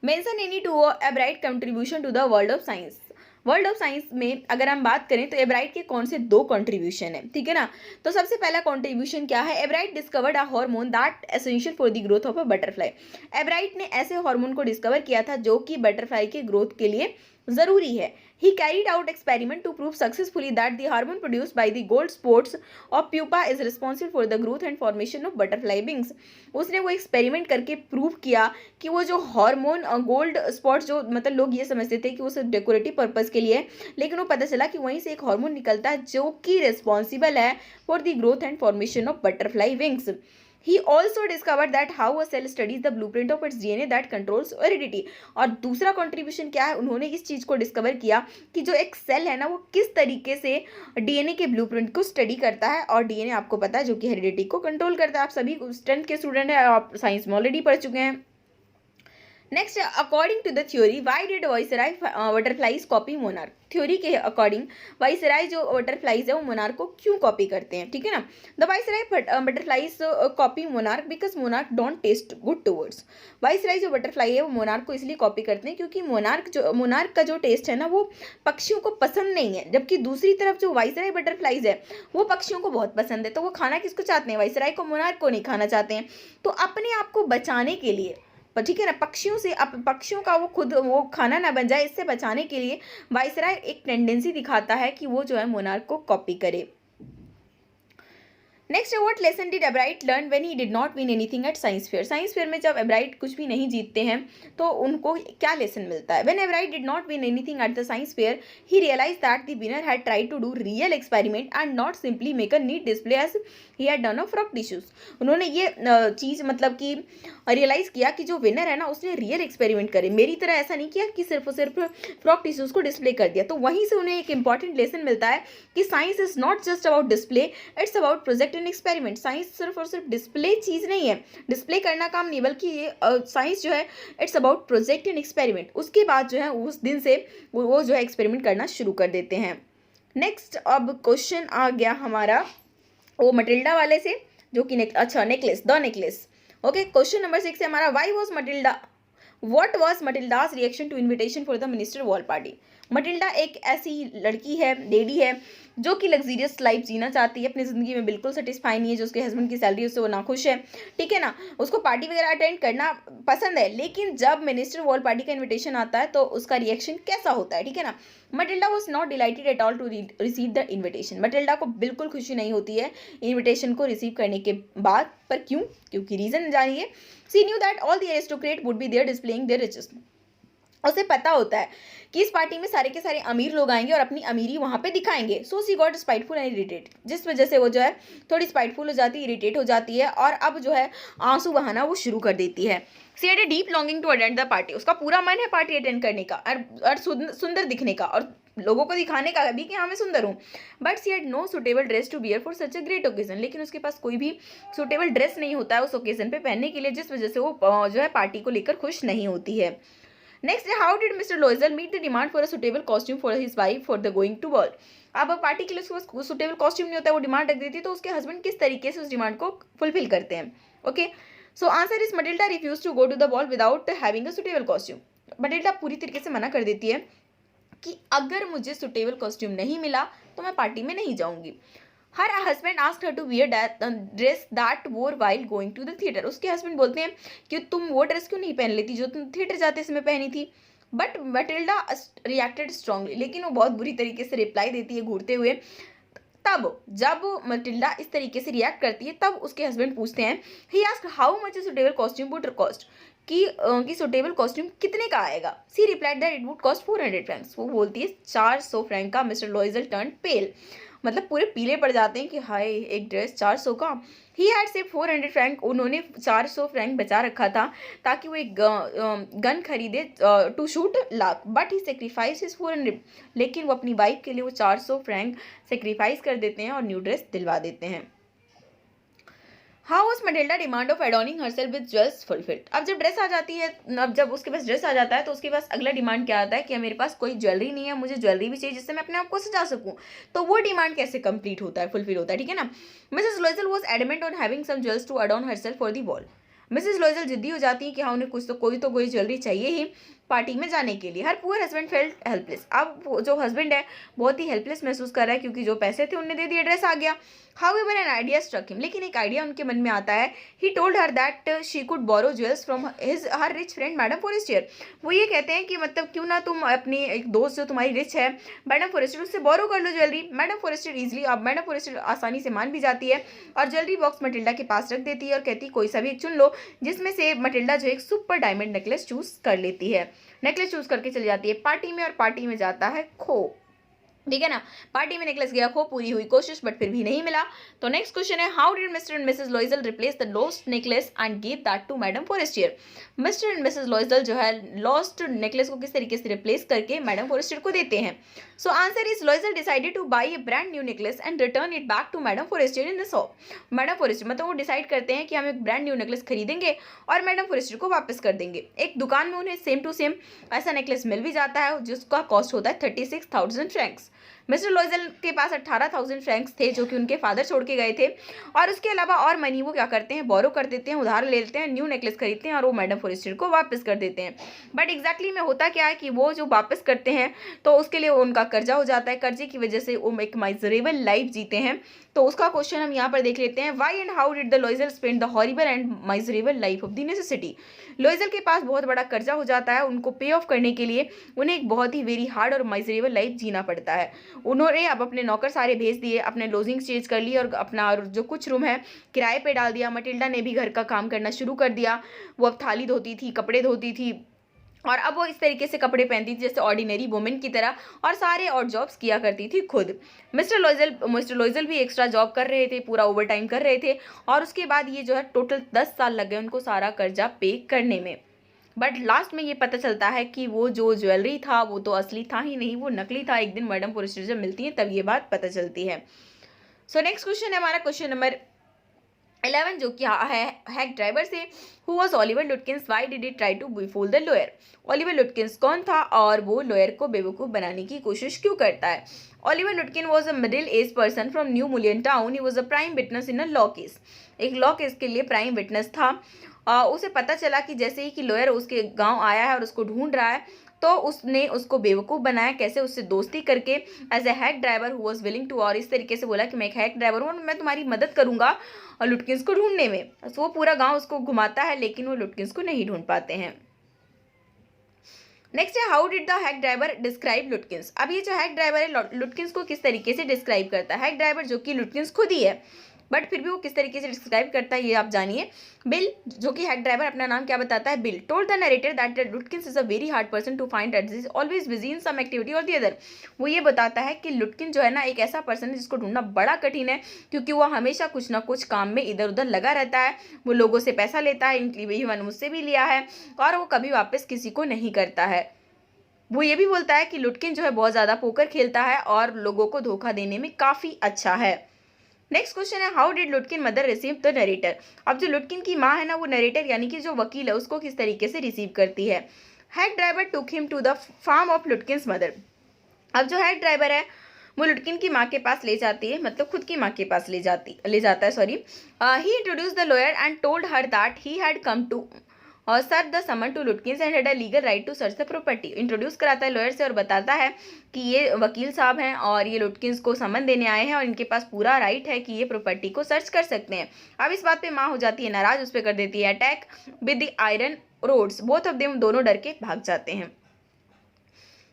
Mention any two Ebright contribution to the world of science. World of science में अगर हम बात करें तो एब्राइट के कौन से 2 कंट्रीब्यूशन है, ठीक है ना। तो सबसे पहला कंट्रीब्यूशन क्या है, एब्राइट discovered a hormone that essential for the growth of a butterfly. एब्राइट ने ऐसे हार्मोन को डिस्कवर किया था जो कि बटरफ्लाई के ग्रोथ के लिए जरूरी है। He carried out experiment to prove successfully that the hormone produced by the gold spots of pupa is responsible for the growth and formation of butterfly wings. उसने वो एक्सपेरिमेंट करके प्रूव किया कि वो जो हार्मोन गोल्ड स्पॉट्स, जो मतलब लोग ये समझते थे कि वो सिर्फ डेकोरेटिव पर्पस के लिए है, लेकिन वो पता चला कि वहीं से एक हार्मोन निकलता है जो कि रिस्पॉन्सिबल है for the growth and formation of butterfly wings. He also discovered that how a cell studies the blueprint of its DNA that controls heredity. और दूसरा कंट्रीब्यूशन क्या है, उन्होंने इस चीज़ को डिस्कवर किया कि जो एक सेल है ना वो किस तरीके से डीएनए के ब्लूप्रिंट को स्टडी करता है। और डीएनए आपको पता है जो कि हेरिडिटी को कंट्रोल करता है। आप सभी 10th के स्टूडेंट हैं, आप साइंस में ऑलरेडी पढ़ चुके हैं। Next, according to the theory why did viceroy butterflies copy monarch. Theory के अकॉर्डिंग वाइसराय जो बटरफ्लाइज है वो मोनार्क को क्यों कॉपी करते हैं, ठीक है ना। The viceroy butterflies copy monarch because monarch don't taste good towards. Viceroy जो बटरफ्लाई है वो मोनार्क को इसलिए कॉपी करते हैं क्योंकि मोनार्क का जो टेस्ट है ना वो पक्षियों को पसंद नहीं है, जबकि दूसरी तरफ जो वाइसराय बटरफ्लाइज है वो पक्षियों को बहुत पसंद है। तो वो खाना किसको चाहते हैं, वाइसराय को, मोनार्क को नहीं खाना चाहते हैं। तो अपने आप को बचाने के लिए, ठीक है ना, पक्षियों का वो खुद वो खाना ना बन जाए, इससे बचाने के लिए वाइसराय एक टेंडेंसी दिखाता है कि वो जो है मोनार्क को कॉपी करे। नेक्स्ट है what lesson did एब्राइट learn when he did not win anything eight science fair. Science fair में जब एब्राइट कुछ भी नहीं जीतते हैं तो उनको क्या लेसन मिलता है। When Ebright did not win anything at the science fair he realize that the winner had tried to do real experiment and not simply make a neat display as he had done of frog tissues. उन्होंने ये चीज़ मतलब कि realise किया कि जो winner है ना उसने रियल एक्सपेरिमेंट करे, मेरी तरह ऐसा नहीं किया कि सिर्फ और सिर्फ फ्रॉक टिश्यूज को डिस्प्ले कर दिया। तो वहीं से उन्हें एक इंपॉर्टेंट लेसन मिलता है कि science is not just about display, it's about project and experiment. Science सिर्फ और सिर्फ डिस्प्ले चीज़ नहीं है, डिस्प्ले करना काम नहीं, बल्कि ये साइंस जो है it's about project and experiment. उसके बाद जो है उस दिन से वो जो है एक्सपेरिमेंट करना शुरू कर देते हैं। नेक्स्ट अब क्वेश्चन आ गया हमारा वो मटिल्डा वाले से, जो कि necklace, the necklace. Okay, question number 6 है हमारा, why was Matilda, what was Matilda's reaction to invitation for the minister ball party. Matilda एक ऐसी लड़की है, लेडी है, जो कि लग्जीरियस लाइफ जीना चाहती है, अपनी ज़िंदगी में बिल्कुल सेटिस्फाई नहीं है, जो उसके हस्बैंड की सैलरी उससे वो नाखुश है, ठीक है ना, उसको पार्टी वगैरह अटेंड करना पसंद है, लेकिन जब मिनिस्टर वॉल पार्टी का इन्विटेशन आता है तो उसका रिएक्शन कैसा होता है, ठीक है ना। Matilda was not delighted at all to receive the invitation. Matilda को बिल्कुल खुशी नहीं होती है इन्विटेशन को रिसीव करने के बाद, पर क्यों, क्योंकि रीज़न जानिए। She knew that all the aristocrat would be there displaying their riches. उसे पता होता है कि इस पार्टी में सारे के सारे अमीर लोग आएंगे और अपनी अमीरी वहाँ पे दिखाएंगे। सो सी गॉट स्पाइटफुल एंड इरिटेट, जिस वजह से वो जो है थोड़ी स्पाइटफुल हो जाती है, इरिटेट हो जाती है और अब जो है आंसू बहाना वो शुरू कर देती है। She had a deep longing to attend the party, उसका पूरा मन है पार्टी अटेंड करने का और सुंदर दिखने का और लोगों को दिखाने का भी कि हाँ मैं सुंदर हूँ। But she had no suitable dress to wear for such a great occasion, लेकिन उसके पास कोई भी सुटेबल ड्रेस नहीं होता है उस ओकेजन पे पहनने के लिए, जिस वजह से वो जो है पार्टी को लेकर खुश नहीं होती है। Next, how did Mr Loisel meet the demand for a suitable costume for his wife for the going to ball. अब पार्टी के लिए उसके पास सुटेबल कॉस्ट्यूम नहीं होता है, वो डिमांड रख देती है, तो उसके हस्बैंड किस तरीके से उस डिमांड को फुलफिल करते हैं। Okay, so answer is Mathilda refuse to go to the ball without having a suitable costume. Mathilda पूरी तरीके से मना कर देती है कि अगर मुझे सुटेबल कॉस्ट्यूम नहीं मिला तो मैं पार्टी में नहीं जाऊंगी। Her husband asked her to wear dress that wore while going to the theatre. उसके हस्बैंड बोलते हैं कि तुम वो ड्रेस क्यों नहीं पहन लेती जो तुम थिएटर जाते समय पहनी थी। बट मटिल्डा रिएक्टेड स्ट्रांगली, लेकिन वो बहुत बुरी तरीके से रिप्लाई देती है घूरते हुए। तब जब मटिल्डा इस तरीके से रिएक्ट करती है तब उसके हस्बैंड पूछते हैं, he asked how much a suitable costume would cost, कि सुटेबल कॉस्ट्यूम कितने का आएगा। She replied that it would cost 400 francs. वो बोलती है 400 फ्रैंक का। मिस्टर लॉइजल टर्न पेल, मतलब पूरे पीले पड़ जाते हैं कि हाय एक ड्रेस 400 का। ही हैड सेव 400 फ्रैंक, उन्होंने 400 फ्रैंक बचा रखा था ताकि वो एक गन खरीदे to shoot lakh, but he sacrifice his 400, लेकिन वो अपनी वाइफ के लिए वो 400 फ्रैंक सेक्रीफाइस कर देते हैं और न्यू ड्रेस दिलवा देते हैं। How was Matilda demand of adorning herself with jewels fulfilled. अब जब ड्रेस आ जाती है, अब जब उसके पास ड्रेस आ जाता है तो उसके पास अगला डिमांड क्या आता है कि मेरे पास कोई ज्वेलरी नहीं है, मुझे ज्वेलरी भी चाहिए जिससे मैं अपने आप को सजा सकूं। तो वो डिमांड कैसे कंप्लीट होता है, फुलफिल होता है, ठीक है ना। Mrs Loisel was adamant on having some jewels to adorn herself for the ball. Mrs Loisel जिद्दी हो जाती है कि हाँ उन्हें कोई ज्वेलरी चाहिए ही पार्टी में जाने के लिए। हर पुअर हस्बैंड फेल्ट हेल्पलेस। अब जो हस्बैंड है बहुत ही हेल्पलेस महसूस कर रहा है क्योंकि जो पैसे थे उन्हें दे दिए, ड्रेस आ गया। However an idea struck him, लेकिन एक आइडिया उनके मन में आता है। He told her that she could borrow jewels from her rich friend madam Forestier. वो ये कहते हैं कि मतलब क्यों ना तुम अपनी एक दोस्त जो तुम्हारी रिच है मैडम फॉरेस्टियर, उससे बोरो कर लो ज्वेलरी। मैडम फॉरेस्टियर इजीली, अब मैडम फॉरेस्टियर आसानी से मान भी जाती है और ज्वेलरी बॉक्स मटिल्डा के पास रख देती है और कहती है कोई सा भी एक चुन लो, जिसमें से मटिल्डा जो एक सुपर डायमंड नेकलेस चूज कर लेती है। नेकलेस चूज करके चली जाती है पार्टी में और पार्टी में जाता है खो, ठीक है ना। पार्टी में नेकलेस गया खो, पूरी हुई कोशिश बट फिर भी नहीं मिला। तो नेक्स्ट क्वेश्चन है, how did Mr and Mrs Loisel replace the lost necklace and give that to madam Forestier. Mr and Mrs Loisel जो है लॉस्ट नेकलेस को किस तरीके से रिप्लेस करके मैडम फॉरेस्टियर को देते हैं। So answer is Loisel decided to buy a brand new necklace and return it back to madam Forestier in the shop. Madam Forestier मतलब वो डिसाइड करते हैं कि हम एक ब्रांड न्यू नेकलेस खरीदेंगे और मैडम फॉरेस्टियर को वापस कर देंगे। एक दुकान में उन्हें सेम टू सेम ऐसा नेकलेस मिल भी जाता है जिसका कॉस्ट होता है 36,000 फ्रैंक्स। मिस्टर लॉइजल के पास 18,000 फ्रैंक्स थे जो कि उनके फादर छोड़ के गए थे, और उसके अलावा और मनी वो क्या करते हैं, बोरो कर देते हैं, उधार ले लेते हैं, न्यू नेकलेस खरीदते हैं और वो मैडम फॉरेस्टियर को वापस कर देते हैं। बट एग्जैक्टली में होता क्या है कि वो जो वापस करते हैं तो उसके लिए उनका कर्जा हो जाता है, कर्जे की वजह से वो एक माइजरेबल लाइफ जीते हैं। तो तो उसका क्वेश्चन हम यहाँ पर देख लेते हैं। Why and how did the Loisel spend the horrible and miserable life of the necessity. Loisel के पास बहुत बड़ा कर्जा हो जाता है, उनको पे ऑफ करने के लिए उन्हें एक बहुत ही वेरी हार्ड और माइजरेबल लाइफ जीना पड़ता है। उन्होंने अब अपने नौकर सारे भेज दिए, अपने लॉजिंग चेंज कर ली और अपना जो कुछ रूम है किराए पे डाल दिया। मटिल्डा ने भी घर का काम करना शुरू कर दिया। वो अब थाली धोती थी, कपड़े धोती थी और अब वो इस तरीके से कपड़े पहनती थी जैसे ऑर्डिनरी वुमेन की तरह, और सारे और जॉब्स किया करती थी खुद। मिस्टर लॉइजल भी एक्स्ट्रा जॉब कर रहे थे, पूरा ओवर टाइम कर रहे थे, और उसके बाद ये जो है टोटल 10 साल लग गए उनको सारा कर्जा पे करने में। बट लास्ट में ये पता चलता है कि वो जो ज्वेलरी था वो तो असली था ही नहीं, वो नकली था। एक दिन मैडम पुरस्कार जब मिलती है तब ये बात पता चलती है। सो नेक्स्ट क्वेश्चन है हमारा क्वेश्चन नंबर 11, जो कि है हैक ड्राइवर से। Who was Oliver Lutkins, why did it try to befool the lawyer. Oliver Lutkins कौन था और वो लॉयर को बेवकूफ़ बनाने की कोशिश क्यों करता है। Oliver Lutkin was a middle age person from New Mullion town. He was a prime witness in a law case. एक लॉ केस के लिए प्राइम विटनेस था। उसे पता चला कि जैसे ही कि लॉयर उसके गांव आया है और उसको ढूंढ रहा है, तो उसने उसको बेवकूफ़ बनाया कैसे, उससे दोस्ती करके as a hack driver who was willing to, और इस तरीके से बोला कि मैं एक हैक ड्राइवर हूँ, मैं तुम्हारी मदद करूंगा और लुटकिंस को ढूंढने में। तो वो पूरा गांव उसको घुमाता है लेकिन वो लुटकिंस को नहीं ढूंढ पाते हैं। नेक्स्ट है how did the hack driver describe लुटकिंस। अब ये जो हैक ड्राइवर है लुटकिंस को किस तरीके से डिस्क्राइब करता है। हैक ड्राइवर जो कि लुटकिंस खुद ही है, बट फिर भी वो किस तरीके से डिस्क्राइब करता है ये आप जानिए। बिल, जो कि हैक ड्राइवर अपना नाम क्या बताता है, Bill told the narrator that Lutkins is a very hard person to find at this always busy in some activity और द अदर। वो ये बताता है कि लुटकिन जो है ना एक ऐसा पर्सन है जिसको ढूंढना बड़ा कठिन है, क्योंकि वो हमेशा कुछ ना कुछ काम में इधर उधर लगा रहता है। वो लोगों से पैसा लेता है, इवन मुझसे भी लिया है, और वो कभी वापस किसी को नहीं करता है। वो ये भी बोलता है कि लुटकिन जो है बहुत ज़्यादा पोकर खेलता है और लोगों को धोखा देने में काफ़ी अच्छा है। नेक्स्ट क्वेश्चन है how did Lutkin mother receive the narrator. अब जो लुटकिन की माँ है ना वो नरेटर यानी कि जो वकील है उसको किस तरीके से रिसीव करती है। Hack driver took him to the farm of Lutkins mother. अब जो हैक ड्राइवर है वो लुटकिन की माँ के पास ले जाती है, मतलब खुद की माँ के पास ले जाता है sorry. He introduce the lawyer and told her that he had come to or search the summon to Lutkins and had a legal right to search the property. Introduce कराता है लॉयर से और बताता है कि ये वकील साहब हैं और ये लुटकिंस को समन देने आए हैं और इनके पास पूरा राइट है कि ये प्रॉपर्टी को सर्च कर सकते हैं। अब इस बात पे माँ हो जाती है नाराज, उस पर कर देती है attack with the iron rods. Both of them दोनों डर के भाग जाते हैं।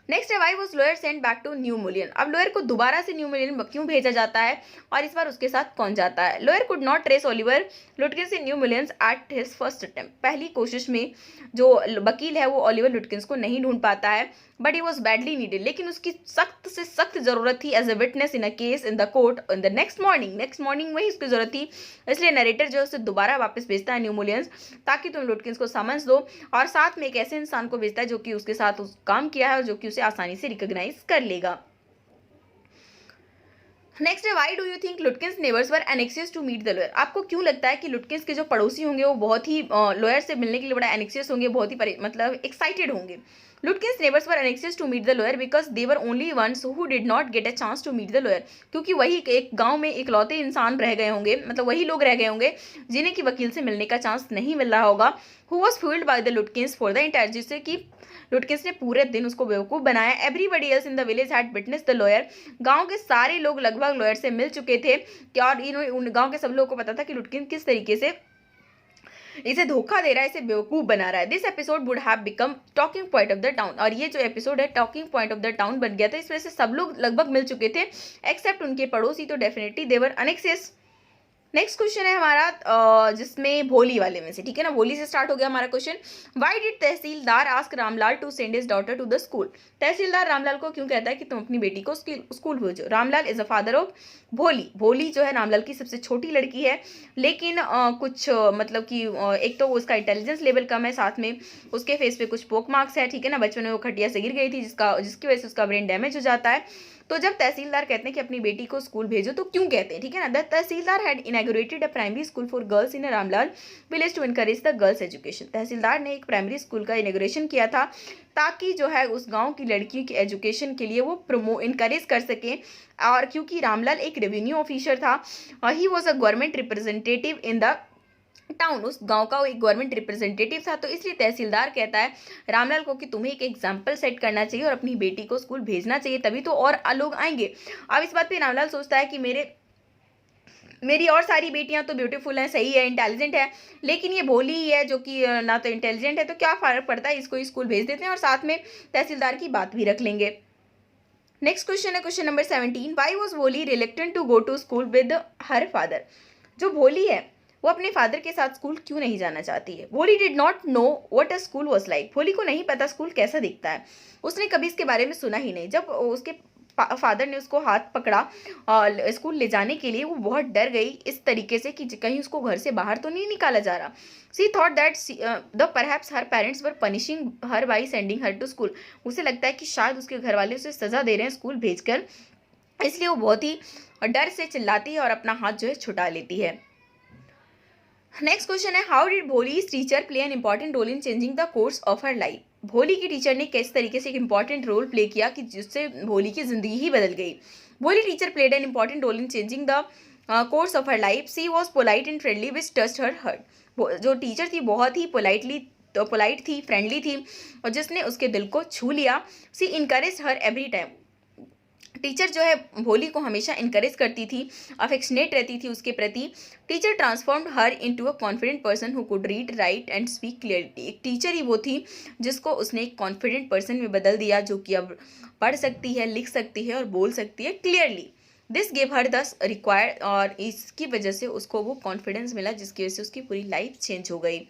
नेक्स्ट है why was lawyer send back to New Mullion. अब लॉयर को दोबारा से न्यू मुलियन क्यों भेजा जाता है और इस बार उसके साथ कौन जाता है। Lawyer could not trace Oliver Lutkins in New Mullions at his first attempt. पहली कोशिश में जो वकील है वो ओलिवर लुटकिंस को नहीं ढूंढ पाता है, but he was badly needed, लेकिन उसकी सख्त से सख्त जरूरत थी as a witness in a case in the court in the next morning वही उसकी जरूरत थी। इसलिए नरेटर जो है उसे दोबारा वापस भेजता है न्यू मुलियंस ताकि तुम लुटकिंस को समझ दो, और साथ में एक ऐसे इंसान को भेजता है जो कि उसके साथ उस काम किया है और जो कि उसे आसानी से रिकॉग्नाइज कर लेगा। नेक्स्ट है why do you think Lutkins neighbours were anxious to meet the lawyer. आपको क्यों लगता है कि लुटकिंस के जो पड़ोसी होंगे वो बहुत ही लॉयर से मिलने के लिए बड़ा एनेक्सियस होंगे, बहुत ही मतलब एक्साइटेड होंगे। Lutkins neighbours were anxious to meet the lawyer because they were only ones who did not get a chance to meet the lawyer. क्योंकि वही एक गांव में इकलौते इंसान रह गए होंगे, मतलब वही लोग रह गए होंगे जिन्हें कि वकील से मिलने का चांस नहीं मिल रहा होगा। Who was fuelled by the लुटकिंस for the entire, जिससे कि लुटकिंस ने पूरे दिन उसको बेवकूफ़ बनाया। Everybody else in the village had witness the lawyer. गांव के सारे लोग लगभग लॉयर से मिल चुके थे कि और उन गांव के सब लोगों को पता था कि लुटकिंस किस तरीके से इसे धोखा दे रहा है, इसे बेवकूफ बना रहा है। This episode would have become talking point of the town, और ये जो एपिसोड है talking point of the town बन गया था। इस वजह से सब लोग लगभग मिल चुके थे एक्सेप्ट उनके पड़ोसी, तो डेफिनेटली देवर अनेक्सियस। नेक्स्ट क्वेश्चन है हमारा जिसमें भोली वाले में से, ठीक है ना, भोली से स्टार्ट हो गया हमारा question. Why did tehsildar ask Ramlal to send his daughter to the school. Tehsildar Ramlal को क्यों कहता है कि तुम अपनी बेटी को स्कूल भेजो। Ramlal is a father of भोली। भोली जो है रामलाल की सबसे छोटी लड़की है, लेकिन कुछ मतलब कि एक तो उसका इंटेलिजेंस लेवल कम है, साथ में उसके फेस पे कुछ पोक मार्क्स है, ठीक है ना, बचपन में वो खटिया से गिर गई थी जिसकी वजह से उसका ब्रेन डैमेज हो जाता है। तो जब तहसीलदार कहते हैं कि अपनी बेटी को स्कूल भेजो तो क्यों कहते हैं, ठीक है ना। The tehsildar had inaugurated a primary school for girls in Ramlal village to encourage the girls education. Tehsildar ने एक प्राइमरी स्कूल का इनॉग्रेशन किया था ताकि जो है उस गांव की लड़कियों की एजुकेशन के लिए वो इनकरेज कर सकें। और क्योंकि रामलाल एक रेवेन्यू ऑफिसर था, ही was a government representative in the town, उस गांव का वो एक गवर्नमेंट रिप्रेजेंटेटिव था, तो इसलिए तहसीलदार कहता है रामलाल को कि तुम्हें एक एग्जाम्पल सेट करना चाहिए और अपनी बेटी को स्कूल भेजना चाहिए, तभी तो और लोग आएंगे। अब इस बात पे रामलाल सोचता है कि मेरे मेरी और सारी बेटियां तो ब्यूटीफुल हैं, सही है, इंटेलिजेंट है, लेकिन ये भोली ही है जो कि ना तो इंटेलिजेंट है, तो क्या फ़र्क पड़ता है, इसको स्कूल भेज देते हैं और साथ में तहसीलदार की बात भी रख लेंगे। नेक्स्ट क्वेश्चन है question number 17, why was Bholi reluctant to go to school with her father. जो भोली है वो अपने फादर के साथ स्कूल क्यों नहीं जाना चाहती है। भोली did not know what a school was like. भोली को नहीं पता स्कूल कैसा दिखता है, उसने कभी इसके बारे में सुना ही नहीं। जब उसके फादर ने उसको हाथ पकड़ा स्कूल ले जाने के लिए, वो बहुत डर गई इस तरीके से कि कहीं उसको घर से बाहर तो नहीं निकाला जा रहा। She thought that the perhaps her parents were punishing her by sending her to school. उसे लगता है कि शायद उसके घर वाले उसे सजा दे रहे हैं स्कूल भेजकर, इसलिए वो बहुत ही डर से चिल्लाती है और अपना हाथ जो है छुटा लेती है। नेक्स्ट क्वेश्चन है, how did Bholi's teacher play an important role in changing the course of her life. Bholi की टीचर ने किस तरीके से एक इंपॉर्टेंट रोल प्ले किया कि जिससे भोली की जिंदगी ही बदल गई। Bholi teacher played an important role in changing the course of her life. She was polite and friendly which touched her heart. जो टीचर थी बहुत ही पोलाइट थी, फ्रेंडली थी और जिसने उसके दिल को छू लिया। सी इनकरेज हर एवरी टाइम। टीचर जो है भोली को हमेशा इनकरेज करती थी, अफेक्शनेट रहती थी उसके प्रति। Teacher transformed her into a confident person who could read, right and speak clearly. एक टीचर ही वो थी जिसको उसने एक कॉन्फिडेंट पर्सन में बदल दिया, जो कि अब पढ़ सकती है, लिख सकती है और बोल सकती है clearly. This gave her the required, और इसकी वजह से उसको वो कॉन्फिडेंस मिला जिसकी वजह से उसकी पूरी लाइफ चेंज हो गई।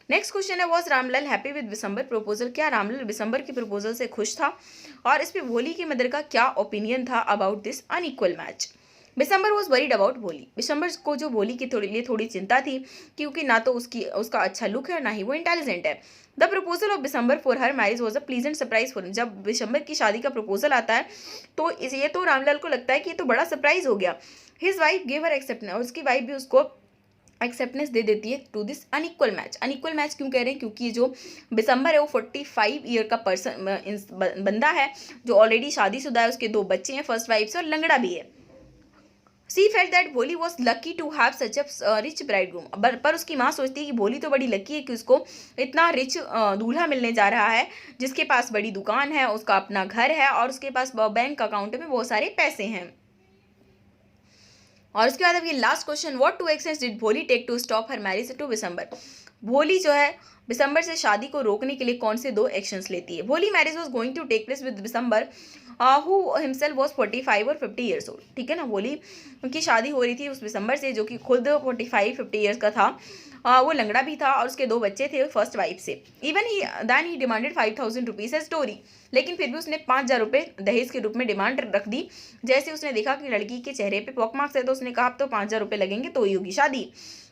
नेक्स्ट क्वेश्चन है, was Ramlal happy with Bishambar proposal. क्या रामलाल बिशंबर के प्रपोजल से खुश था, और इस पे भोली की मदर का क्या ओपिनियन था about this unequal match. Bishambar was worried about भोली। बिशंबर को जो भोली के लिए थोड़ी चिंता थी, क्योंकि ना तो उसका अच्छा लुक है और ना ही वो इंटेलिजेंट है। The proposal of Bishambar for her marriage was a pleasant surprise for him. जब बिशंबर की शादी का प्रपोजल आता है तो ये तो रामलाल को लगता है कि ये तो बड़ा सरप्राइज हो गया। His wife gave her acceptance, और उसकी वाइफ भी उसको एक्सेप्टेंस दे देती है to this unequal match. Unequal match क्यों कह रहे हैं, क्योंकि ये जो बिशंबर है वो 45 ईयर का पर्सन बंदा है, जो ऑलरेडी शादीशुदा है, उसके 2 बच्चे हैं फर्स्ट वाइफ से, और लंगड़ा भी है। She felt that Bholi was lucky to have such a rich bridegroom. पर उसकी माँ सोचती है कि भोली तो बड़ी लकी है कि उसको इतना रिच दूल्हा मिलने जा रहा है, जिसके पास बड़ी दुकान है, उसका अपना घर है और उसके पास बैंक अकाउंट में बहुत सारे पैसे हैं। और उसके बाद अब ये last question, what 2 actions did Bholi take to stop her marriage to Bishamber. Bholi जो है बिशंबर से शादी को रोकने के लिए कौन से 2 एक्शंस लेती है। Bholi marriage was going to take place with Bishambar who himself was 45 और 50 ईयर्स ओल्ड। ठीक है ना, भोली उनकी शादी हो रही थी उस बिशंबर से जो कि खुद 45-50 ईयर्स का था। वो लंगड़ा भी था और उसके 2 बच्चे थे फर्स्ट वाइफ से। Even he demanded 5000 rupees as dowry, लेकिन फिर भी उसने 5000 रुपये दहेज के रूप में डिमांड रख दी। जैसे उसने देखा कि लड़की के चेहरे पे पॉक मार्क्स है तो उसने कहा अब तो 5000 रुपये लगेंगे तो ही होगी शादी।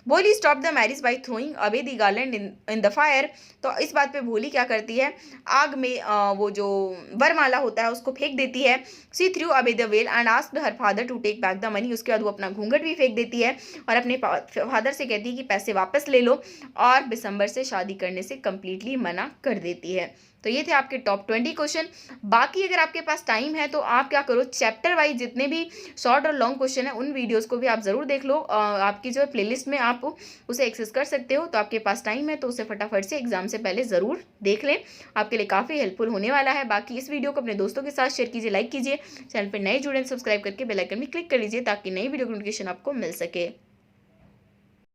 भोली stop the marriage by throwing away the garland in the fire. तो इस बात पे भोली क्या करती है, आग में वो जो वरमाला होता है उसको फेंक देती है। She threw away the veil and asked her father to take back the money. उसके बाद वो अपना घूंघट भी फेंक देती है और अपने फादर से कहती है कि पैसे वापस ले लो, और बिशंबर से शादी करने से कंप्लीटली मना कर देती है। तो ये थे आपके टॉप 20 क्वेश्चन। बाकी अगर आपके पास टाइम है तो आप क्या करो, चैप्टर वाइज जितने भी शॉर्ट और लॉन्ग क्वेश्चन है उन वीडियोस को भी आप ज़रूर देख लो। आपकी जो है प्लेलिस्ट में आप उसे एक्सेस कर सकते हो। तो आपके पास टाइम है तो उसे फटाफट से एग्जाम से पहले ज़रूर देख लें, आपके लिए काफ़ी हेल्पफुल होने वाला है। बाकी इस वीडियो को अपने दोस्तों के साथ शेयर कीजिए, लाइक कीजिए, चैनल पर नए जुड़े सब्सक्राइब करके बेल आइकन भी क्लिक कर लीजिए ताकि नई वीडियो की नोटिफिकेशन आपको मिल सके।